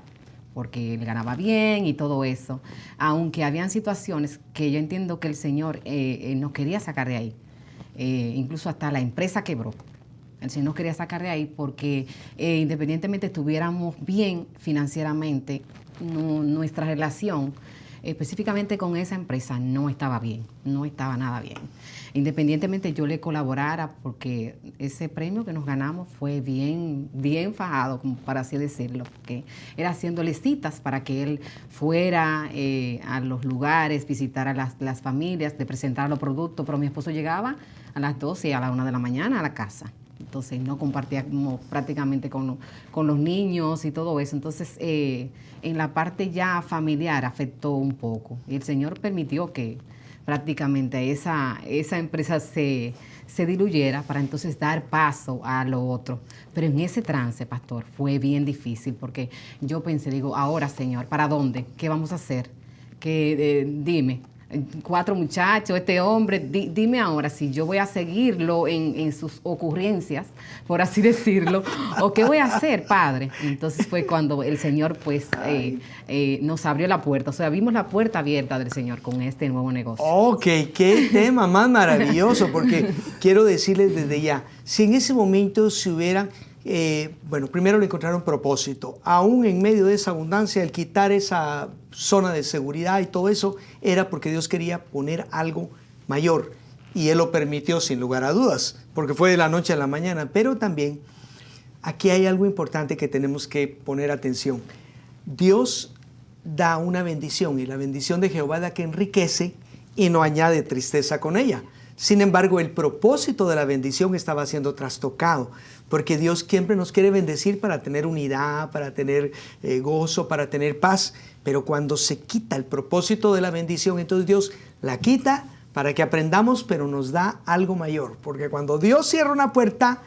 porque él ganaba bien y todo eso, aunque habían situaciones que yo entiendo que el Señor nos quería sacar de ahí. Incluso hasta la empresa quebró. El Señor nos quería sacar de ahí porque independientemente estuviéramos bien financieramente, nuestra relación específicamente con esa empresa no estaba bien, no estaba nada bien. Independientemente yo le colaborara, porque ese premio que nos ganamos fue bien fajado, como para así decirlo, porque era haciéndole citas para que él fuera a los lugares, visitara las familias, le presentara los productos, pero mi esposo llegaba a las 12 y a la 1 de la mañana a la casa. Entonces no compartía prácticamente con los niños y todo eso. Entonces en la parte ya familiar afectó un poco. Y el Señor permitió que prácticamente esa empresa se diluyera para entonces dar paso a lo otro. Pero en ese trance, pastor, fue bien difícil porque yo pensé, digo, ahora, Señor, ¿para dónde? ¿Qué vamos a hacer? Dime. 4 muchachos, este hombre, dime ahora si yo voy a seguirlo en sus ocurrencias, por así decirlo, o qué voy a hacer, Padre. Entonces fue cuando el Señor pues nos abrió la puerta, o sea, vimos la puerta abierta del Señor con este nuevo negocio. Ok, qué tema más maravilloso, porque quiero decirles desde ya, si en ese momento se hubieran, primero le encontraron propósito, aún en medio de esa abundancia, el quitar esa zona de seguridad y todo eso, era porque Dios quería poner algo mayor, y Él lo permitió sin lugar a dudas, porque fue de la noche a la mañana. Pero también aquí hay algo importante que tenemos que poner atención. Dios da una bendición, y la bendición de Jehová es la que enriquece y no añade tristeza con ella. Sin embargo, el propósito de la bendición estaba siendo trastocado, porque Dios siempre nos quiere bendecir para tener unidad, para tener gozo, para tener paz. Pero cuando se quita el propósito de la bendición, entonces Dios la quita para que aprendamos, pero nos da algo mayor. Porque cuando Dios cierra una puerta,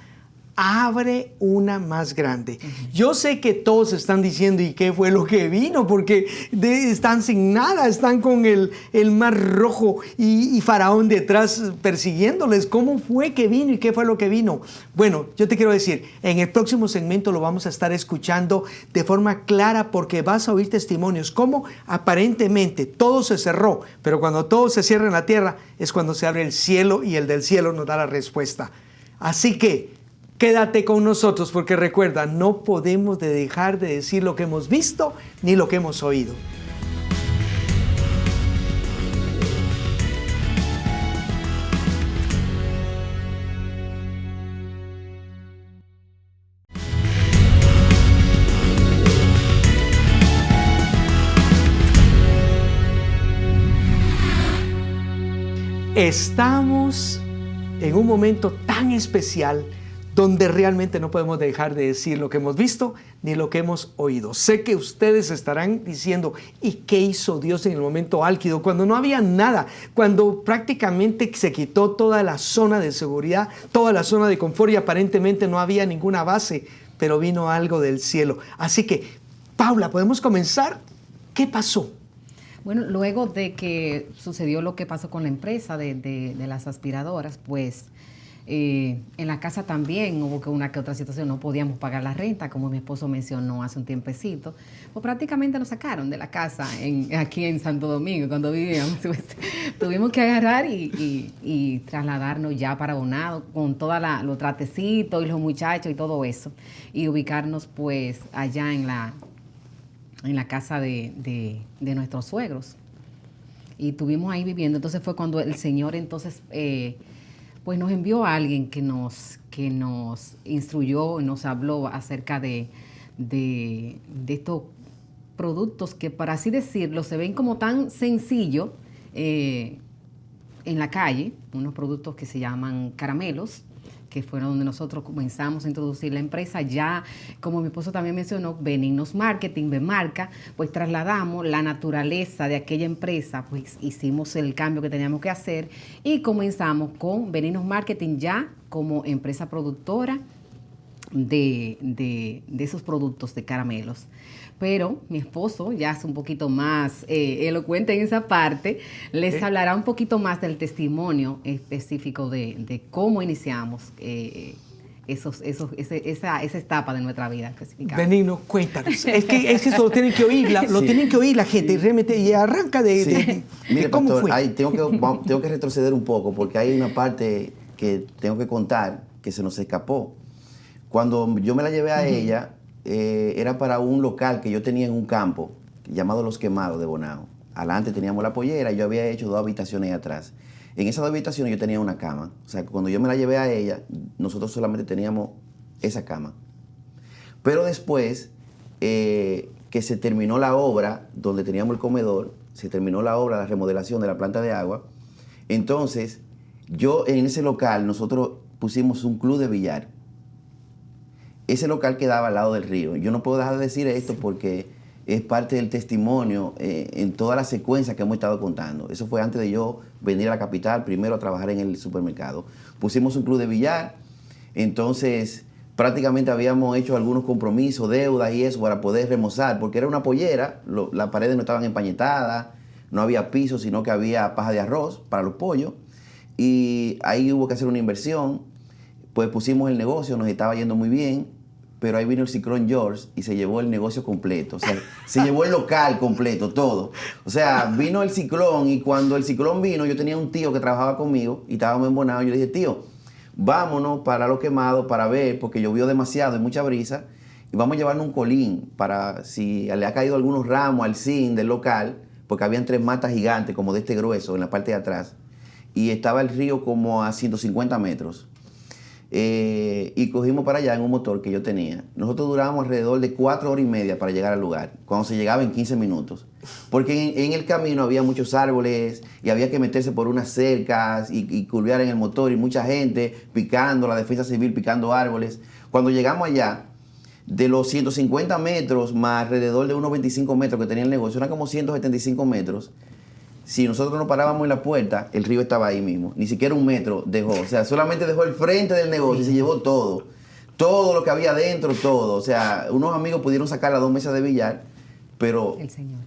abre una más grande. Yo sé que todos están diciendo, ¿y qué fue lo que vino? Porque están sin nada, están con el mar rojo y Faraón detrás persiguiéndoles. ¿Cómo fue que vino y qué fue lo que vino? Bueno, yo te quiero decir, en el próximo segmento lo vamos a estar escuchando de forma clara, porque vas a oír testimonios cómo aparentemente todo se cerró, pero cuando todo se cierra en la tierra es cuando se abre el cielo, y el del cielo nos da la respuesta. Así que quédate con nosotros, porque recuerda, no podemos dejar de decir lo que hemos visto ni lo que hemos oído. Estamos en un momento tan especial donde realmente no podemos dejar de decir lo que hemos visto ni lo que hemos oído. Sé que ustedes estarán diciendo, ¿y qué hizo Dios en el momento álgido? Cuando no había nada, cuando prácticamente se quitó toda la zona de seguridad, toda la zona de confort, y aparentemente no había ninguna base, pero vino algo del cielo. Así que Paula, ¿podemos comenzar? ¿Qué pasó? Bueno, luego de que sucedió lo que pasó con la empresa de las aspiradoras, pues en la casa también hubo una que otra situación, no podíamos pagar la renta, como mi esposo mencionó hace un tiempecito, pues prácticamente nos sacaron de la casa aquí en Santo Domingo, cuando vivíamos. Pues, tuvimos que agarrar y trasladarnos ya para Bonao, con todos los tratecitos y los muchachos y todo eso, y ubicarnos pues allá en la casa de nuestros suegros. Y estuvimos ahí viviendo. Entonces fue cuando el Señor entonces pues nos envió a alguien que nos instruyó, nos habló acerca de estos productos que, para así decirlo, se ven como tan sencillos en la calle, unos productos que se llaman caramelos, que fueron donde nosotros comenzamos a introducir la empresa. Ya, como mi esposo también mencionó, Benignos Marketing, Bemarca, pues trasladamos la naturaleza de aquella empresa, pues hicimos el cambio que teníamos que hacer y comenzamos con Benignos Marketing ya como empresa productora de esos productos de caramelos. Pero mi esposo, ya es un poquito más elocuente en esa parte, les hablará un poquito más del testimonio específico de cómo iniciamos esa etapa de nuestra vida específica. Benigno, cuéntanos. Es que eso lo tienen que oír, lo tienen que oír la gente, realmente, y arranca de Mire, cómo pastor, fue. tengo que retroceder un poco, porque hay una parte que tengo que contar que se nos escapó. Cuando yo me la llevé a ella, era para un local que yo tenía en un campo llamado Los Quemados de Bonao. Adelante teníamos la pollera y yo había hecho 2 habitaciones ahí atrás. En esas 2 habitaciones yo tenía una cama. O sea, cuando yo me la llevé a ella, nosotros solamente teníamos esa cama. Pero después que se terminó la obra, donde teníamos el comedor, se terminó la obra, la remodelación de la planta de agua, entonces yo en ese local, nosotros pusimos un club de billar. Ese local quedaba al lado del río. Yo no puedo dejar de decir esto porque es parte del testimonio en toda la secuencia que hemos estado contando. Eso fue antes de yo venir a la capital, primero a trabajar en el supermercado. Pusimos un club de billar, entonces prácticamente habíamos hecho algunos compromisos, deudas y eso para poder remozar, porque era una pollera, las paredes no estaban empañetadas, no había piso, sino que había paja de arroz para los pollos, y ahí hubo que hacer una inversión. Pues pusimos el negocio, nos estaba yendo muy bien, pero ahí vino el ciclón George y se llevó el negocio completo. O sea, se llevó el local completo, todo. O sea, vino el ciclón y cuando el ciclón vino, yo tenía un tío que trabajaba conmigo y estábamos en Bonao. Yo le dije, tío, vámonos para Los Quemados para ver, porque llovió demasiado y mucha brisa, y vamos a llevarnos un colín para si le ha caído algunos ramos al zinc del local, porque habían 3 matas gigantes como de este grueso en la parte de atrás, y estaba el río como a 150 metros. Y cogimos para allá en un motor que yo tenía. Nosotros durábamos alrededor de 4 horas y media para llegar al lugar, cuando se llegaba en 15 minutos. Porque en el camino había muchos árboles y había que meterse por unas cercas y curvear en el motor y mucha gente picando, la defensa civil picando árboles. Cuando llegamos allá, de los 150 metros más alrededor de unos 25 metros que tenía el negocio, eran como 175 metros. Si nosotros nos parábamos en la puerta, el río estaba ahí mismo. Ni siquiera 1 metro dejó. O sea, solamente dejó el frente del negocio y se llevó todo. Todo lo que había dentro, todo. O sea, unos amigos pudieron sacar las 2 mesas de billar, pero... El Señor.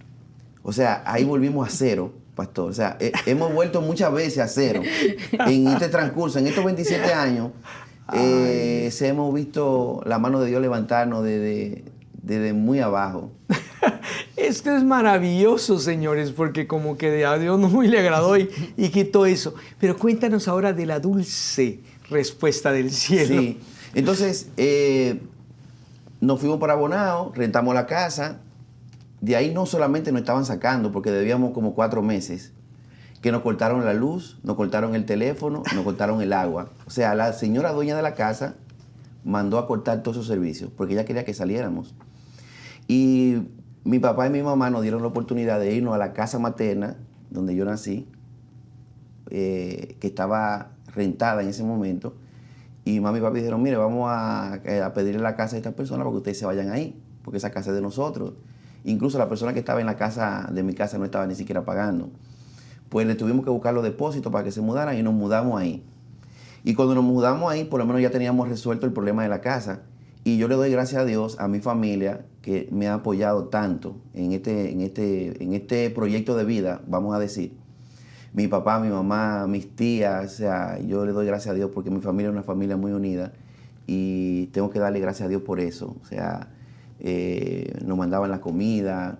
O sea, ahí volvimos a cero, pastor. O sea, hemos vuelto muchas veces a cero. En este transcurso, en estos 27 años, se hemos visto la mano de Dios levantarnos desde muy abajo. Es que es maravilloso, señores, porque como que a Dios no muy le agradó y quitó eso. Pero cuéntanos ahora de la dulce respuesta del cielo. Sí, entonces nos fuimos para Bonao, rentamos la casa. De ahí no solamente nos estaban sacando, porque debíamos como 4 meses, que nos cortaron la luz, nos cortaron el teléfono, nos cortaron el agua. O sea, la señora dueña de la casa mandó a cortar todos esos servicios, porque ella quería que saliéramos. Y mi papá y mi mamá nos dieron la oportunidad de irnos a la casa materna, donde yo nací, que estaba rentada en ese momento. Y mami y papi dijeron, mire, vamos a pedirle la casa a estas personas para que ustedes se vayan ahí, porque esa casa es de nosotros. Incluso la persona que estaba en la casa de mi casa no estaba ni siquiera pagando. Pues le tuvimos que buscar los depósitos para que se mudaran y nos mudamos ahí. Y cuando nos mudamos ahí, por lo menos ya teníamos resuelto el problema de la casa. Y yo le doy gracias a Dios, a mi familia, que me ha apoyado tanto en este proyecto de vida, vamos a decir. Mi papá, mi mamá, mis tías, o sea, yo le doy gracias a Dios porque mi familia es una familia muy unida y tengo que darle gracias a Dios por eso. O sea, nos mandaban la comida.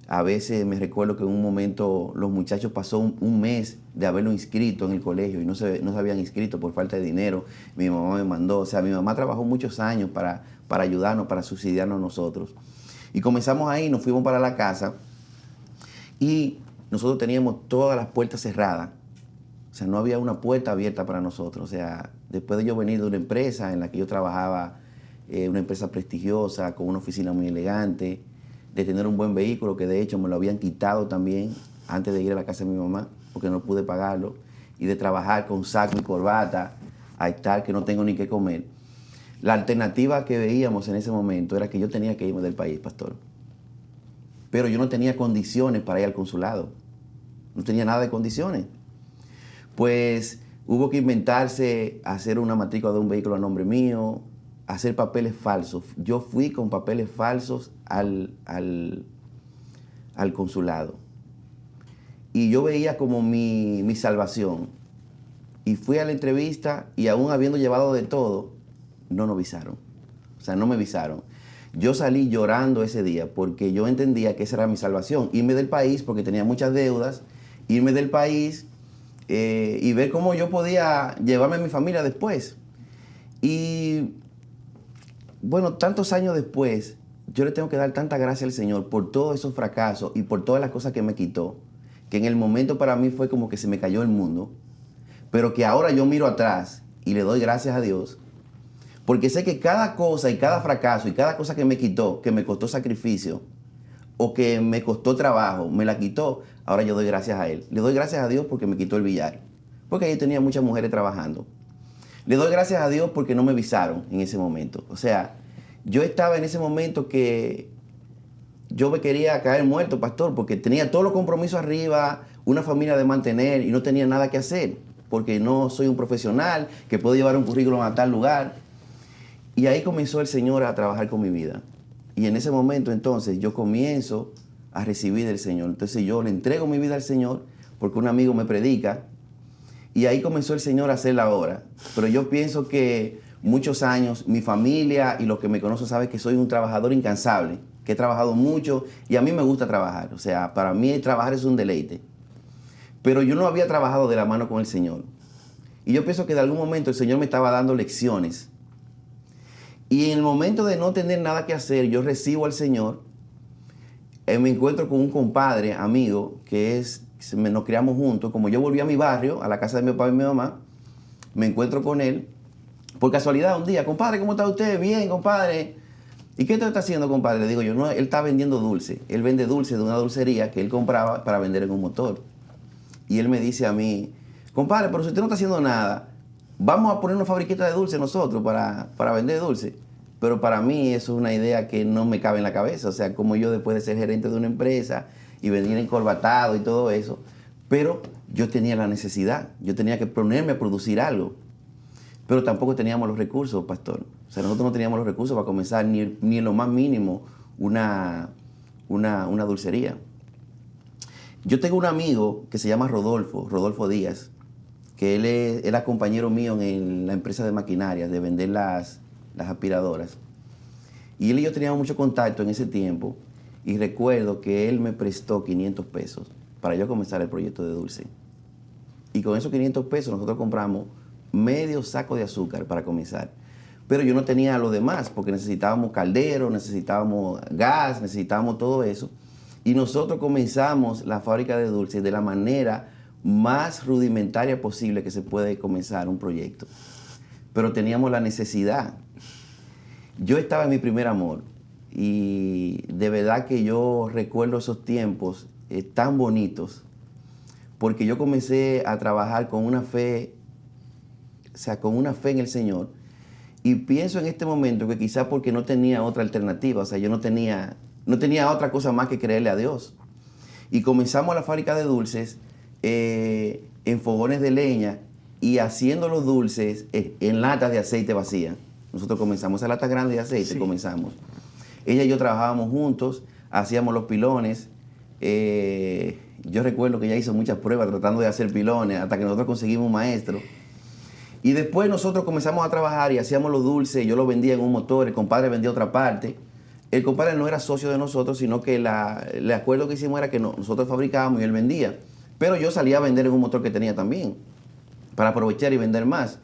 A veces me recuerdo que en un momento los muchachos pasó un mes de haberlo inscrito en el colegio y no se habían inscrito por falta de dinero. Mi mamá me mandó, o sea, mi mamá trabajó muchos años para ayudarnos, para subsidiarnos a nosotros. Y comenzamos ahí, nos fuimos para la casa y nosotros teníamos todas las puertas cerradas. O sea, no había una puerta abierta para nosotros. O sea, después de yo venir de una empresa en la que yo trabajaba, una empresa prestigiosa, con una oficina muy elegante, de tener un buen vehículo, que de hecho me lo habían quitado también antes de ir a la casa de mi mamá, porque no pude pagarlo, y de trabajar con saco y corbata, a estar que no tengo ni qué comer. La alternativa que veíamos en ese momento era que yo tenía que irme del país, pastor. Pero yo no tenía condiciones para ir al consulado. No tenía nada de condiciones. Pues hubo que inventarse hacer una matrícula de un vehículo a nombre mío, hacer papeles falsos. Yo fui con papeles falsos al consulado. Y yo veía como mi salvación. Y fui a la entrevista y aún habiendo llevado de todo, no nos visaron. O sea, no me visaron. Yo salí llorando ese día porque yo entendía que esa era mi salvación. Irme del país porque tenía muchas deudas, irme del país y ver cómo yo podía llevarme a mi familia después. Y bueno, tantos años después, yo le tengo que dar tanta gracia al Señor por todos esos fracasos y por todas las cosas que me quitó, que en el momento para mí fue como que se me cayó el mundo, pero que ahora yo miro atrás y le doy gracias a Dios, porque sé que cada cosa y cada fracaso y cada cosa que me quitó, que me costó sacrificio o que me costó trabajo, me la quitó, ahora yo doy gracias a Él. Le doy gracias a Dios porque me quitó el billar, porque ahí tenía muchas mujeres trabajando. Le doy gracias a Dios porque no me visaron en ese momento. O sea, yo estaba en ese momento que yo me quería caer muerto, pastor, porque tenía todos los compromisos arriba, una familia de mantener y no tenía nada que hacer, porque no soy un profesional que puedo llevar un currículum a tal lugar. Y ahí comenzó el Señor a trabajar con mi vida. Y en ese momento entonces yo comienzo a recibir del Señor. Entonces yo le entrego mi vida al Señor porque un amigo me predica. Y ahí comenzó el Señor a hacer la obra. Pero yo pienso que muchos años, mi familia y los que me conocen saben que soy un trabajador incansable, que he trabajado mucho y a mí me gusta trabajar. O sea, para mí trabajar es un deleite. Pero yo no había trabajado de la mano con el Señor. Y yo pienso que de algún momento el Señor me estaba dando lecciones. Y en el momento de no tener nada que hacer, yo recibo al Señor. Me encuentro con un compadre, amigo, nos criamos juntos. Como yo volví a mi barrio, a la casa de mi papá y mi mamá, me encuentro con él. Por casualidad, un día, compadre, ¿cómo está usted? Bien, compadre. ¿Y qué te está haciendo, compadre? Le digo yo, no, él está vendiendo dulce. Él vende dulce de una dulcería que él compraba para vender en un motor. Y él me dice a mí, compadre, pero si usted no está haciendo nada, vamos a poner una fabriquita de dulce nosotros para vender dulce. Pero para mí eso es una idea que no me cabe en la cabeza. O sea, como yo después de ser gerente de una empresa y venir encorbatado y todo eso. Pero yo tenía la necesidad, yo tenía que ponerme a producir algo. Pero tampoco teníamos los recursos, pastor. O sea, nosotros no teníamos los recursos para comenzar ni en lo más mínimo una dulcería. Yo tengo un amigo que se llama Rodolfo Díaz, que él era compañero mío en la empresa de maquinaria, de vender las aspiradoras. Y él y yo teníamos mucho contacto en ese tiempo y recuerdo que él me prestó 500 pesos para yo comenzar el proyecto de dulce. Y con esos 500 pesos nosotros compramos medio saco de azúcar para comenzar. Pero yo no tenía lo demás porque necesitábamos caldero, necesitábamos gas, necesitábamos todo eso. Y nosotros comenzamos la fábrica de dulces de la manera más rudimentaria posible que se puede comenzar un proyecto. Pero teníamos la necesidad. Yo estaba en mi primer amor y de verdad que yo recuerdo esos tiempos tan bonitos porque yo comencé a trabajar con una fe, o sea, con una fe en el Señor. Y pienso en este momento que quizás porque no tenía otra alternativa, o sea, yo no tenía otra cosa más que creerle a Dios. Y comenzamos la fábrica de dulces en fogones de leña y haciendo los dulces en latas de aceite vacía. nosotros comenzamos. Esa lata grande de aceite, Sí. comenzamos. Ella y yo trabajábamos juntos, hacíamos los pilones. Yo recuerdo que ella hizo muchas pruebas tratando de hacer pilones hasta que nosotros conseguimos un maestro. Y después nosotros comenzamos a trabajar y hacíamos los dulces. Yo los vendía en un motor, el compadre vendía otra parte. El compadre no era socio de nosotros, sino que el acuerdo que hicimos era que nosotros fabricábamos y él vendía. Pero yo salía a vender en un motor que tenía también, para aprovechar y vender más.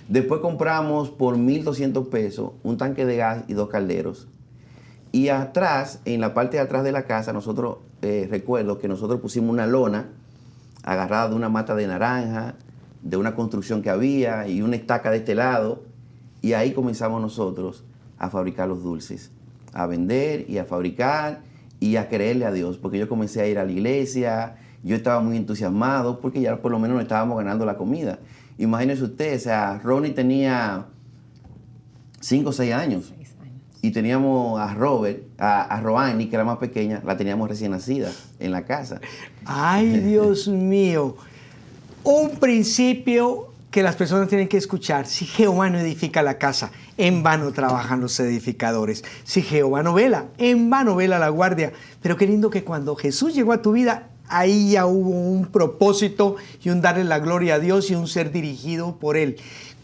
Después compramos por 1,200 pesos un tanque de gas y 2 calderos. Y atrás, en la parte de atrás de la casa, nosotros, recuerdo que nosotros pusimos una lona agarrada de una mata de naranja, de una construcción que había y una estaca de este lado. Y ahí comenzamos nosotros a fabricar los dulces, a vender y a fabricar y a creerle a Dios. Porque yo comencé a ir a la iglesia, yo estaba muy entusiasmado porque ya por lo menos nos estábamos ganando la comida. Imagínense usted, o sea, Ronnie tenía 5 o 6 años. 6 años. Y teníamos a Robert, a Roani, que era más pequeña, la teníamos recién nacida en la casa. Ay, Dios mío. Un principio que las personas tienen que escuchar. Si Jehová no edifica la casa, en vano trabajan los edificadores. Si Jehová no vela, en vano vela la guardia. Pero qué lindo que cuando Jesús llegó a tu vida, ahí ya hubo un propósito y un darle la gloria a Dios y un ser dirigido por Él.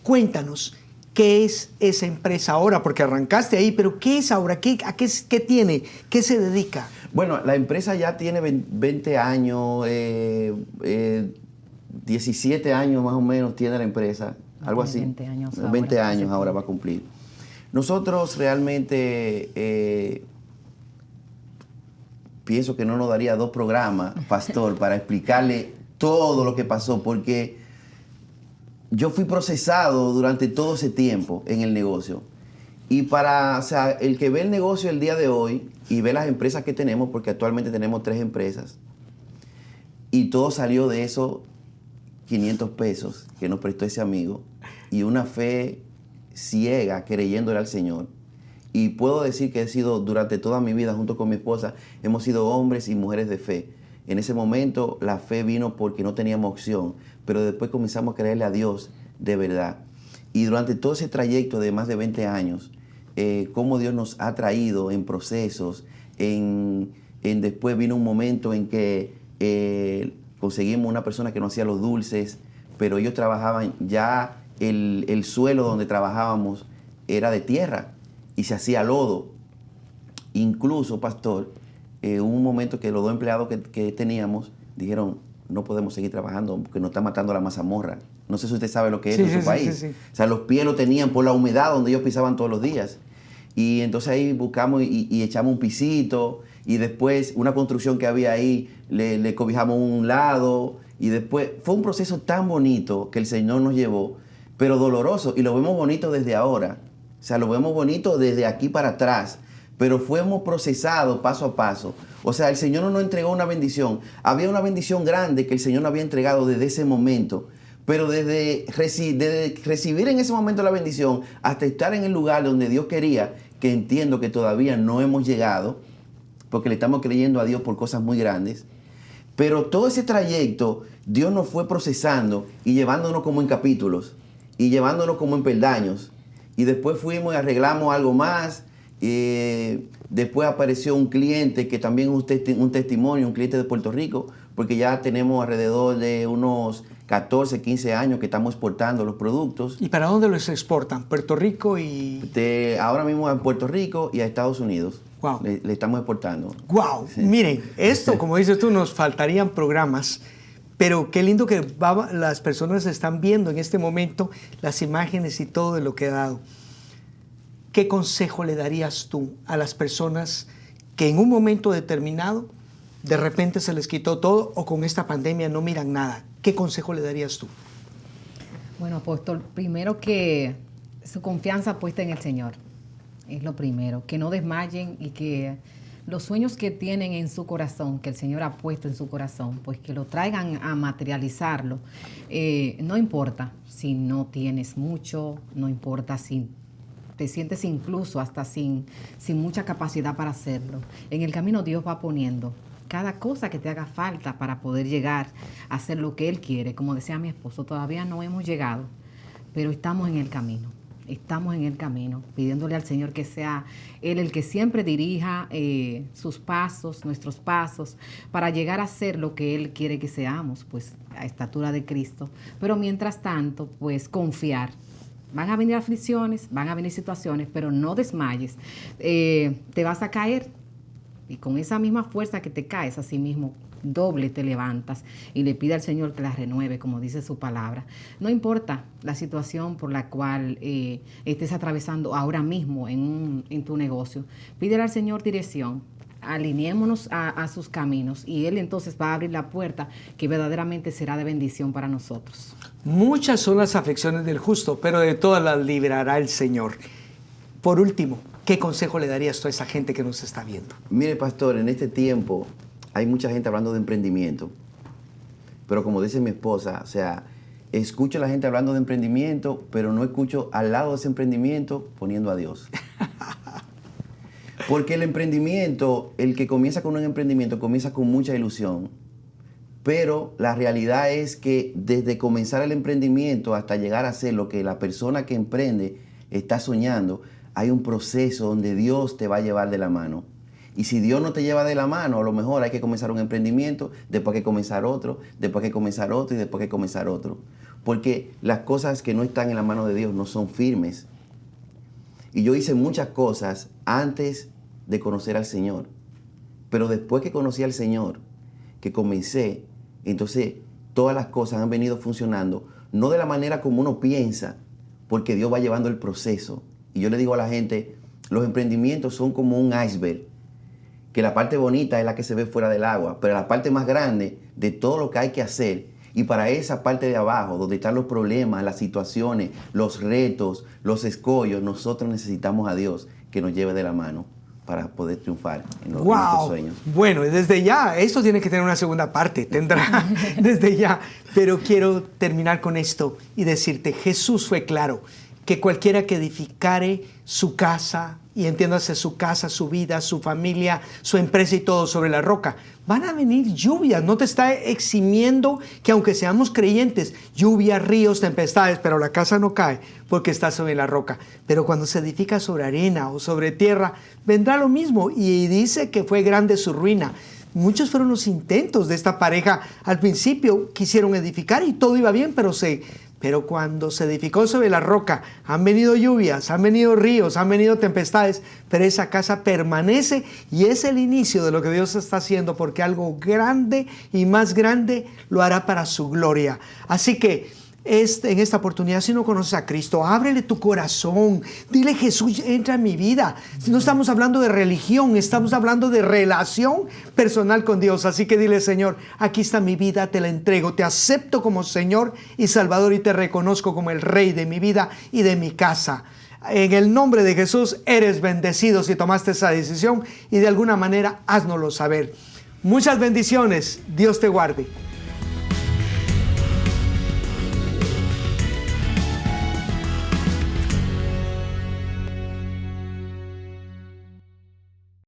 Cuéntanos, ¿qué es esa empresa ahora? Porque arrancaste ahí, pero ¿qué es ahora? ¿Qué tiene? ¿Qué se dedica? Bueno, la empresa ya tiene 20 años, 17 años más o menos tiene la empresa, algo así. 20 años ahora. 20 años ahora va a cumplir. Nosotros realmente pienso que no nos daría 2 programas, pastor, para explicarle todo lo que pasó, porque yo fui procesado durante todo ese tiempo en el negocio. Y o sea, el que ve el negocio el día de hoy y ve las empresas que tenemos, porque actualmente tenemos 3 empresas, y todo salió de esos 500 pesos que nos prestó ese amigo y una fe ciega creyéndole al Señor. Y puedo decir que he sido durante toda mi vida junto con mi esposa, hemos sido hombres y mujeres de fe. En ese momento la fe vino porque no teníamos opción, pero después comenzamos a creerle a Dios de verdad. Y durante todo ese trayecto de más de 20 años, cómo Dios nos ha traído en procesos, después vino un momento en que conseguimos una persona que no hacía los dulces, pero ellos trabajaban, ya el suelo donde trabajábamos era de tierra y se hacía lodo. Incluso, pastor, hubo un momento que los 2 empleados que teníamos dijeron, no podemos seguir trabajando porque nos está matando la mazamorra. No sé si usted sabe lo que es en su país. Sí. O sea, los pies lo tenían por la humedad donde ellos pisaban todos los días. Y entonces ahí buscamos y echamos un pisito y después una construcción que había ahí le cobijamos un lado y después fue un proceso tan bonito que el Señor nos llevó, pero doloroso, y lo vemos bonito desde ahora. O sea, lo vemos bonito desde aquí para atrás, pero fuimos procesados paso a paso. O sea, el Señor no nos entregó una bendición. Había una bendición grande que el Señor nos había entregado desde ese momento. Pero desde recibir en ese momento la bendición hasta estar en el lugar donde Dios quería, que entiendo que todavía no hemos llegado, porque le estamos creyendo a Dios por cosas muy grandes. Pero todo ese trayecto, Dios nos fue procesando y llevándonos como en capítulos, y llevándonos como en peldaños. Y después fuimos y arreglamos algo más. Después apareció un cliente que también es un testimonio, un cliente de Puerto Rico, porque ya tenemos alrededor de unos 14, 15 años que estamos exportando los productos. ¿Y para dónde los exportan? Puerto Rico y... Ahora mismo a Puerto Rico y a Estados Unidos. Wow. Le estamos exportando. Wow. Sí. Miren, esto, como dices tú, nos faltarían programas, pero qué lindo que las personas están viendo en este momento las imágenes y todo de lo que ha dado. ¿Qué consejo le darías tú a las personas que en un momento determinado de repente se les quitó todo o con esta pandemia no miran nada? ¿Qué consejo le darías tú? Bueno, apóstol, primero que su confianza puesta en el Señor. Es lo primero. Que no desmayen y que los sueños que tienen en su corazón, que el Señor ha puesto en su corazón, pues que lo traigan a materializarlo. No importa si no tienes mucho, no importa si te sientes incluso hasta sin mucha capacidad para hacerlo. En el camino Dios va poniendo cada cosa que te haga falta para poder llegar a hacer lo que Él quiere. Como decía mi esposo, todavía no hemos llegado, pero estamos en el camino. estamos en el camino, pidiéndole al Señor que sea Él el que siempre dirija sus pasos, nuestros pasos, para llegar a ser lo que Él quiere que seamos, pues a estatura de Cristo. Pero mientras tanto, pues confiar. Van a venir aflicciones, van a venir situaciones, pero no desmayes. Te vas a caer y con esa misma fuerza que te caes, así mismo doble te levantas y le pide al Señor que la renueve, como dice su palabra. No importa la situación por la cual estés atravesando ahora mismo en tu negocio, pídele al Señor dirección, alineémonos a sus caminos y Él entonces va a abrir la puerta que verdaderamente será de bendición para nosotros. Muchas son las aflicciones del justo, pero de todas las librará el Señor. Por último, ¿qué consejo le darías tú a esa gente que nos está viendo? Mire, pastor, en este tiempo hay mucha gente hablando de emprendimiento, pero como dice mi esposa, o sea, escucho a la gente hablando de emprendimiento, pero no escucho al lado de ese emprendimiento poniendo a Dios. Porque el emprendimiento, el que comienza con un emprendimiento, comienza con mucha ilusión, pero la realidad es que desde comenzar el emprendimiento hasta llegar a ser lo que la persona que emprende está soñando, hay un proceso donde Dios te va a llevar de la mano. Y si Dios no te lleva de la mano, a lo mejor hay que comenzar un emprendimiento, después hay que comenzar otro, después hay que comenzar otro y después hay que comenzar otro. Porque las cosas que no están en la mano de Dios no son firmes. Y yo hice muchas cosas antes de conocer al Señor. Pero después que conocí al Señor, que comencé, entonces todas las cosas han venido funcionando, no de la manera como uno piensa, porque Dios va llevando el proceso. Y yo le digo a la gente, los emprendimientos son como un iceberg, que la parte bonita es la que se ve fuera del agua, pero la parte más grande de todo lo que hay que hacer, y para esa parte de abajo, donde están los problemas, las situaciones, los retos, los escollos, nosotros necesitamos a Dios que nos lleve de la mano para poder triunfar en nuestros sueños. Bueno, desde ya, esto tiene que tener una segunda parte, tendrá desde ya, pero quiero terminar con esto y decirte, Jesús fue claro, que cualquiera que edificare su casa, y entiéndase su casa, su vida, su familia, su empresa y todo sobre la roca, van a venir lluvias. No te está eximiendo que aunque seamos creyentes, lluvias, ríos, tempestades, pero la casa no cae porque está sobre la roca. Pero cuando se edifica sobre arena o sobre tierra, vendrá lo mismo. Y dice que fue grande su ruina. Muchos fueron los intentos de esta pareja. Al principio quisieron edificar y todo iba bien, pero cuando se edificó sobre la roca, han venido lluvias, han venido ríos, han venido tempestades, pero esa casa permanece y es el inicio de lo que Dios está haciendo, porque algo grande y más grande lo hará para su gloria. Así que en esta oportunidad, si no conoces a Cristo, ábrele tu corazón, dile: Jesús, entra en mi vida. No estamos hablando de religión, estamos hablando de relación personal con Dios. Así que dile: Señor, aquí está mi vida, te la entrego, te acepto como Señor y Salvador y te reconozco como el Rey de mi vida y de mi casa. En el nombre de Jesús eres bendecido si tomaste esa decisión y de alguna manera háznoslo saber. Muchas bendiciones, Dios te guarde.